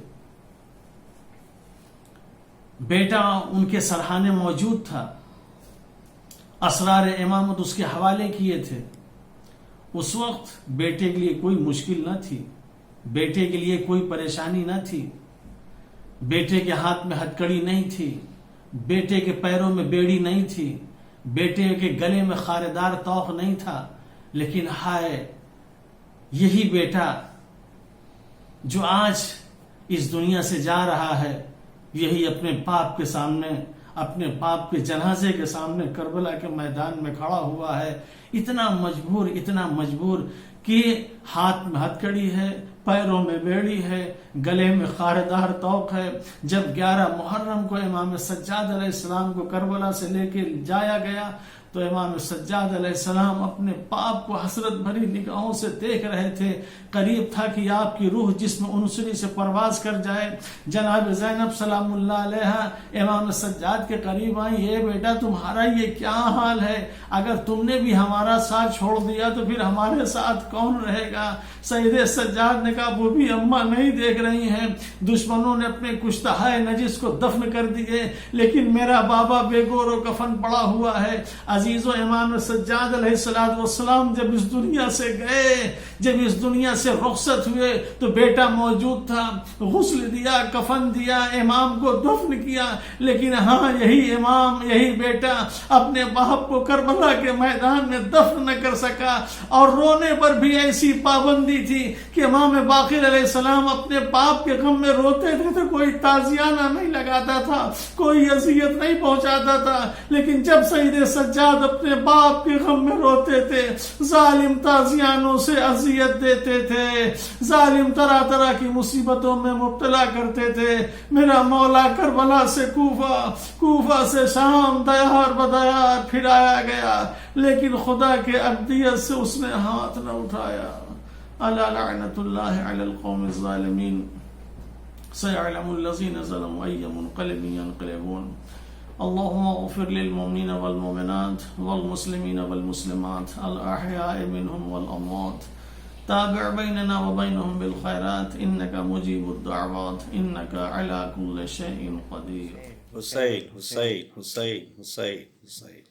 بیٹا ان کے سرحانے موجود تھا، اسرار امامت اس کے حوالے کیے تھے. اس وقت بیٹے کے لیے کوئی مشکل نہ تھی، بیٹے کے لیے کوئی پریشانی نہ تھی، بیٹے کے ہاتھ میں ہتکڑی نہیں تھی، بیٹے کے پیروں میں بیڑی نہیں تھی، بیٹے کے گلے میں خاردار توق نہیں تھا. لیکن ہائے، یہی بیٹا جو آج اس دنیا سے جا رہا ہے، یہی اپنے باپ کے سامنے، اپنے باپ کے جنازے کے سامنے کربلا کے میدان میں کھڑا ہوا ہے، اتنا مجبور کہ ہاتھ میں ہتکڑی ہے، پیروں میں بیڑی ہے، گلے میں خاردار توق ہے. جب 11 محرم کو امام سجاد علیہ السلام کو کربلا سے لے کے جایا گیا، تو امام سجاد علیہ السلام اپنے باپ کو حسرت بھری نگاہوں سے دیکھ رہے تھے. قریب تھا کہ آپ کی روح جسم انسری سے پرواز کر جائے. جناب زینب سلام اللہ علیہ امام سجاد کے قریب آئیں، یہ بیٹا تمہارا یہ کیا حال ہے؟ اگر تم نے بھی ہمارا ساتھ چھوڑ دیا تو پھر ہمارے ساتھ کون رہے گا؟ سید سجاد نے کہا وہ بھی اماں نہیں دیکھ رہی ہیں، دشمنوں نے اپنے کشتہائے نجس کو دفن کر دیے، لیکن میرا بابا بے گور و کفن پڑا ہوا ہے. عزیز و امام سجاد علیہ السلام جب اس دنیا سے گئے، جب اس دنیا سے رخصت ہوئے، تو بیٹا موجود تھا، غسل دیا، کفن دیا، امام کو دفن کیا. لیکن ہاں، یہی امام، یہی بیٹا اپنے باپ کو کربلا کے میدان میں دفن نہ کر سکا. اور رونے پر بھی ایسی پابندی تھی کہ امام باقر علیہ السلام اپنے باپ کے غم میں روتے تھے تو کوئی تازیانہ نہیں لگاتا تھا، کوئی اذیت نہیں پہنچاتا تھا. لیکن جب سید سجاد اپنے باپ کے غم میں روتے تھے، ظالم تازیانوں سے اذیت دیتے تھے، ظالم طرح طرح کی مصیبتوں میں مبتلا کرتے تھے. میرا مولا کربلا سے کوفہ سے شام دیار بدیار پھرایا گیا، لیکن خدا کے ابدیت سے اس نے ہاتھ نہ اٹھایا. الا لعنت اللہ علی القوم الظالمین. سيعلم الذين ظلموا أي منقلب ينقلبون. اللهم اغفر للمؤمنين والمؤمنات والمسلمين والمسلمات الأحياء منهم والأموات تابع بيننا وبينهم بالخيرات إنك مجيب الدعوات إنك على كل شيء قدير. حسین حسین حسین حسین حسین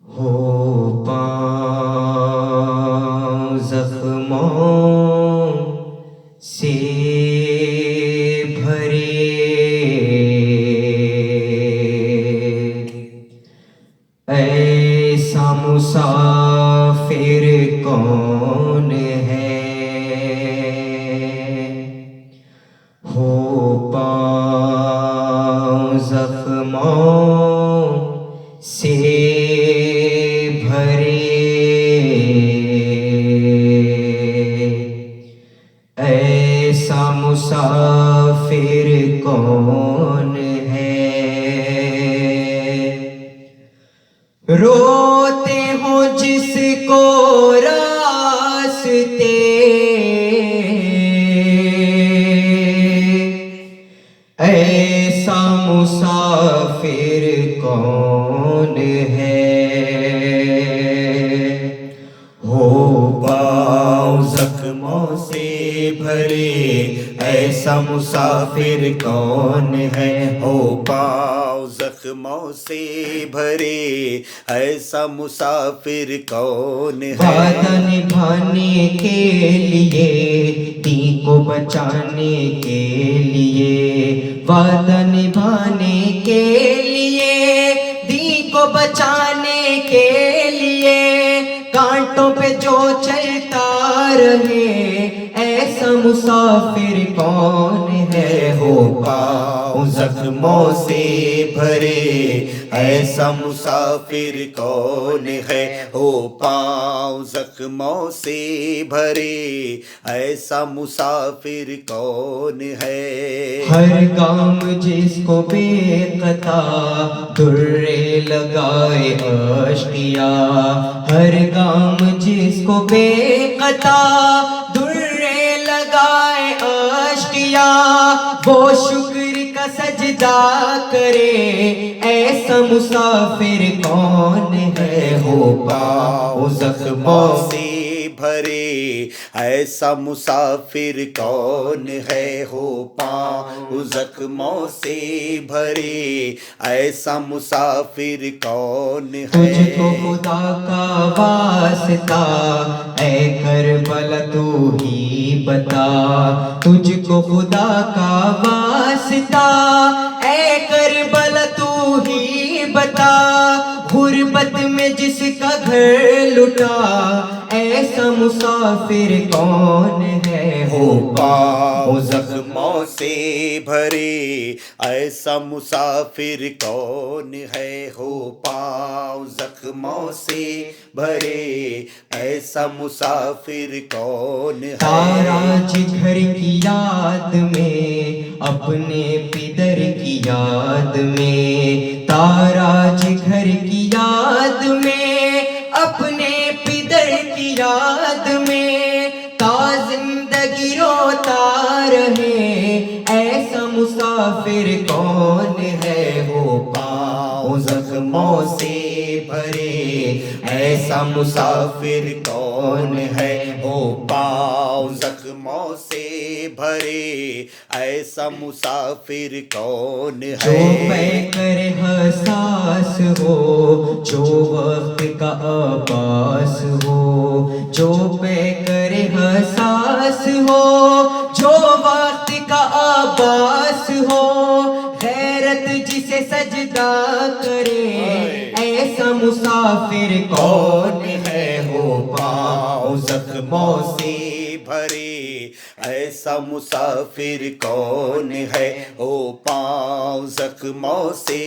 ہو پاؤں زخموں سے بھرے ایسا مسافر کون ہے ہو پاؤں زخموں سے بھرے ایسا مسافر کون ہے روتے ہو جس کو راستے ایسا مسافر کون ہے ہو پاؤں زخموں سے بھرے ایسا مسافر کون ہے ہو پاؤں زخموں سے بھرے ایسا مسافر کون ہے وعدہ نبھانے کے لیے دین کو بچانے کے لیے وعدہ نبھانے کے لیے دین کو بچانے کے لیے کانٹوں پہ جو چلتا رہے ایسا مسافر کون ہے ہو پاؤں زخموں سے بھرے ایسا مسافر کون ہے ہو پاؤں زخموں سے بھرے ایسا مسافر کون ہے ہر گام جس کو بے قطع درے لگائے اشقیا ہر گام جس کو بے قطع درے لگائے اشقیا وہ شکر کا سجدہ کرے ایسا مسافر کون ہے ہو پاؤں زخموں سے بھرے ایسا مسافر کون ہے ہو پاؤں زخموں سے بھرے ایسا مسافر کون ہے تجھ کو خدا کا واسطہ اے کربلا تو ہی بتا تجھ کو خدا کا واسطہ اے کربلا تو ہی بتا غربت میں جس کا گھر لٹا ایسا مسافر کون ہے ہو پاؤں زخموں سے بھرے ایسا مسافر کون ہے ہو پاؤں زخموں سے بھرے ایسا مسافر کون ہے تاراج گھر کی یاد میں اپنے پدر کی یاد میں تاراج گھر کی یاد میں اپنے پدر کی یاد میں تا زندگی روتا رہے ایسا مسافر کون ہے ہو پاؤں زخموں سے بھرے ایسا مسافر کون ہے ہو پاؤں زخموں سے بھرے ایسا مسافر کون ہے جو پے کر حساس ہو جو وقت کا عباس ہو جو پے کر حساس ہو جو وقت کا عباس ہو غیرت جسے سجدہ کرے ایسا مسافر کون ہے ہو پاؤں زخموں سے بھرے ایسا مسافر کون ہے ہو پاؤں زخموں سے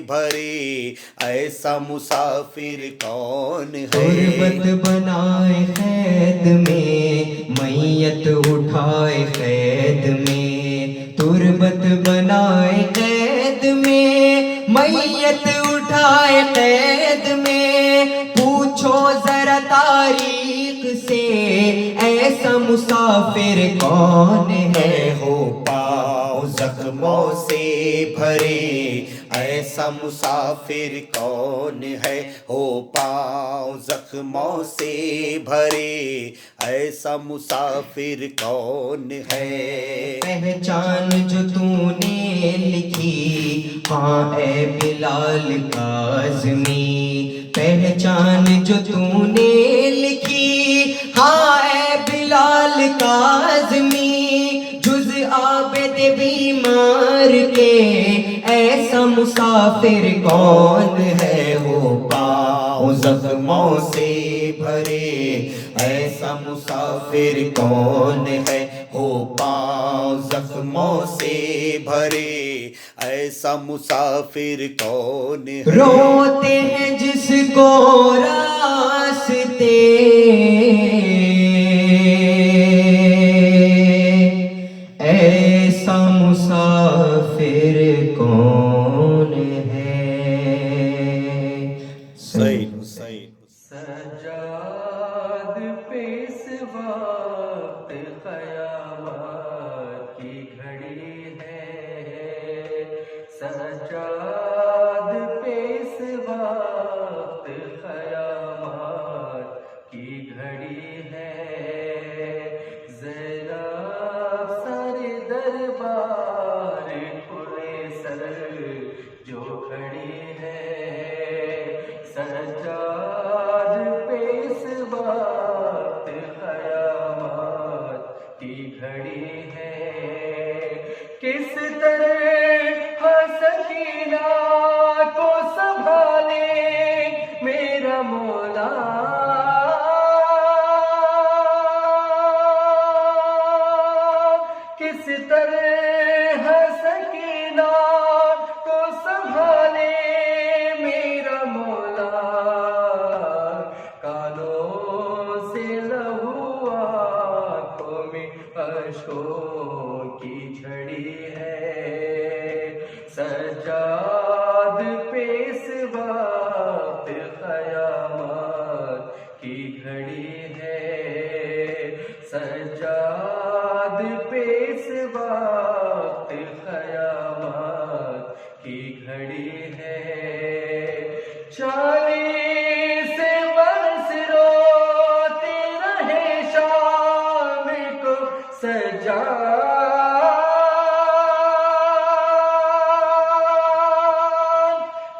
بھرے ایسا مسافر کون ہے غربت بنائے قید میں میت اٹھائے قید میں تربت بنائے قید میں میت اٹھائے قید میں پوچھو ذرا تاریخ سے ایسا مسافر کون ہے ہو پاؤں زخموں سے بھرے ایسا مسافر کون ہے ہو پاؤں زخموں سے بھرے، ایسا مسافر کون ہے؟ پہچان جو تو نے لکھی ہاں اے بلال کاظمی، پہچان جو تو نے لکھی ہاں اے بلال کاظمی، جز عابد بیمار کے ایسا مسافر کون ہے ہو پاؤں زخموں سے بھرے، ایسا مسافر کون ہے ہو پاؤں زخموں سے بھرے، ایسا مسافر کون ہے؟ روتے ہیں جس کو راستے ایسا مسافر کون ہے؟ سجاد پیس وقت قیامت کی گھڑی ہے، سجاد پیس وقت قیامت کی گھڑی ہے، زینب سر دربار کھلے سر جو کھڑی ہے، سجاد پیس وقت قیامت کی گھڑی ہے، کس طرح سکینہ کو سنبھالے میرا مولا، کس طرح سکینہ کو سنبھالے میرا مولا، کانوں سے لہو آنکھوں میں اشکوں کی جھڑی ہے، سجاد پیس وقت قیامت کی گھڑی ہے، سجاد پیس وقت قیامت کی گھڑی ہے، 40 برس روتے رہے شام کو سجاد،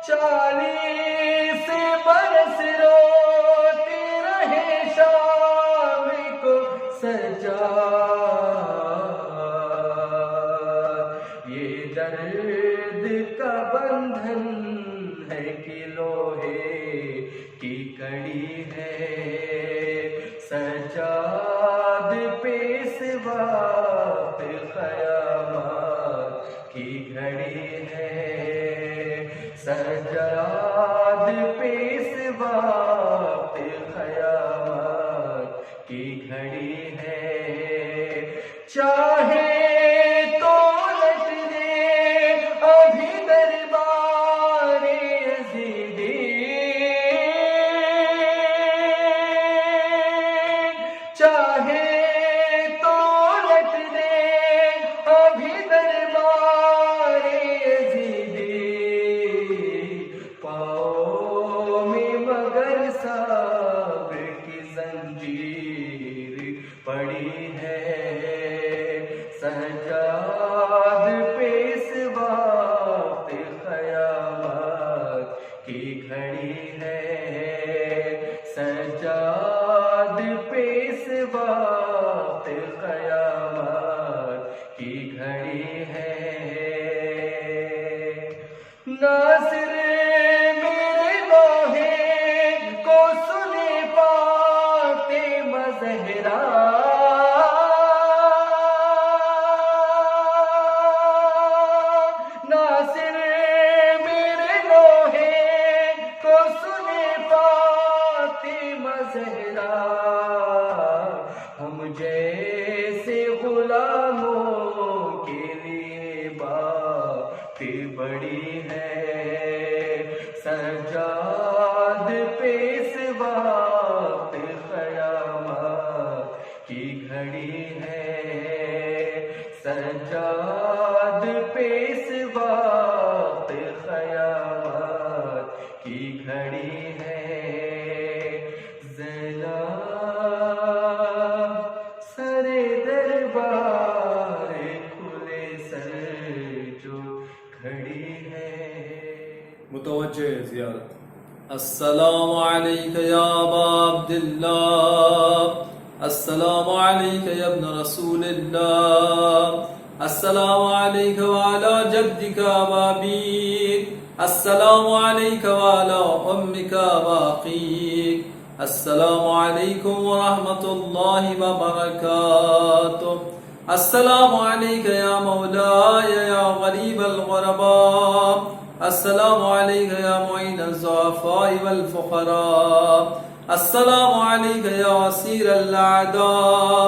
40 برس روتے رہے شام کو سجاد، یہ درد کا بندھن ہے کہ لوہے کی کڑی ہے، سجاد پیس وقت قیامت کی گھڑی ہے، سجاد پیس وقت قیامت کی گھڑی ہے، چاہے تو لٹ دے ابھی دربار یزیدی، چاہے تو لٹ دے ابھی دربار یزیدی، پاؤں میں مگر صبر کی زنجیر پڑی ہے، سجاد پیس وقت قیامت کی گھڑی ہے، سجاد پیس وقت قیامت کی گھڑی ہے، ناصر میرے لوہے کو سنے فاطمہ زہرا، ناصر میرے لوہے کو سنے فاطمہ زہرا، ہم جیسے غلاموں کے لیے بات بڑی ہے، سجاد پیس وقت قیامت کی گھڑی ہے، سجاد پیس وقت قیامت زیارت. السلام علیک یا ابا عبداللہ، السلام علیک یا ابن رسول اللہ، السلام علیک وعلی جدک وابیک، السلام علیک وعلی امک واخیک، السلام علیکم ورحمۃ اللہ وبرکاتہ. السلام علیک یا مولاي یا غریب الغرباء، السلام علیک یا معین الضعفاء والفقراء، السلام علیک یا اسیر الاعداء،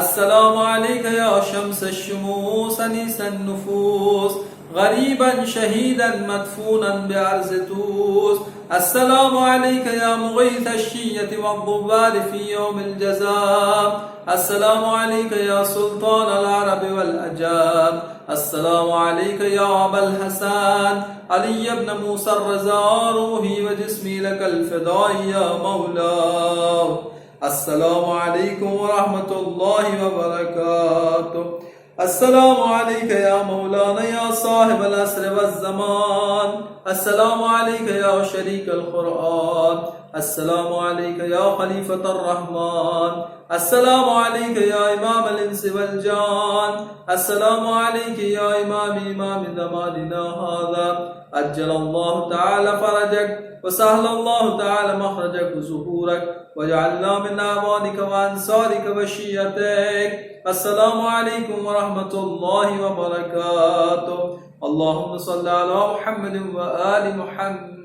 السلام علیک یا شمس الشموس انیس النفوس، غریبا شہیدا مدفونا بعرض توس، السلام علیک یا مغیث الشیۃ والضبار فی یوم الجزاء، السلام علیک یا سلطان العرب والعجام، السلام علیک یا ابا الحسن علی ابن موسى الرضا، روحی و جسمی لک الفداء یا مولا. السلام علیکم ورحمۃ اللہ وبرکاتہ. السلام علیک یا مولانا یا صاحب العصر والزمان، السلام علیک یا شریک القرآن، السلام علیک یا خلیفۃ الرحمن، السلام علیک یا امام الانس والجان، السلام علیک یا امام زماننا هذا، عجل اللہ تعالی فرجک وسهل اللہ تعالی مخرجک وظہورک وجعلنا من اعوانک وانصارک وشیعتک. السلام علیکم ورحمۃ اللہ وبرکاتہ. اللہم صل علی محمد و آل محمد.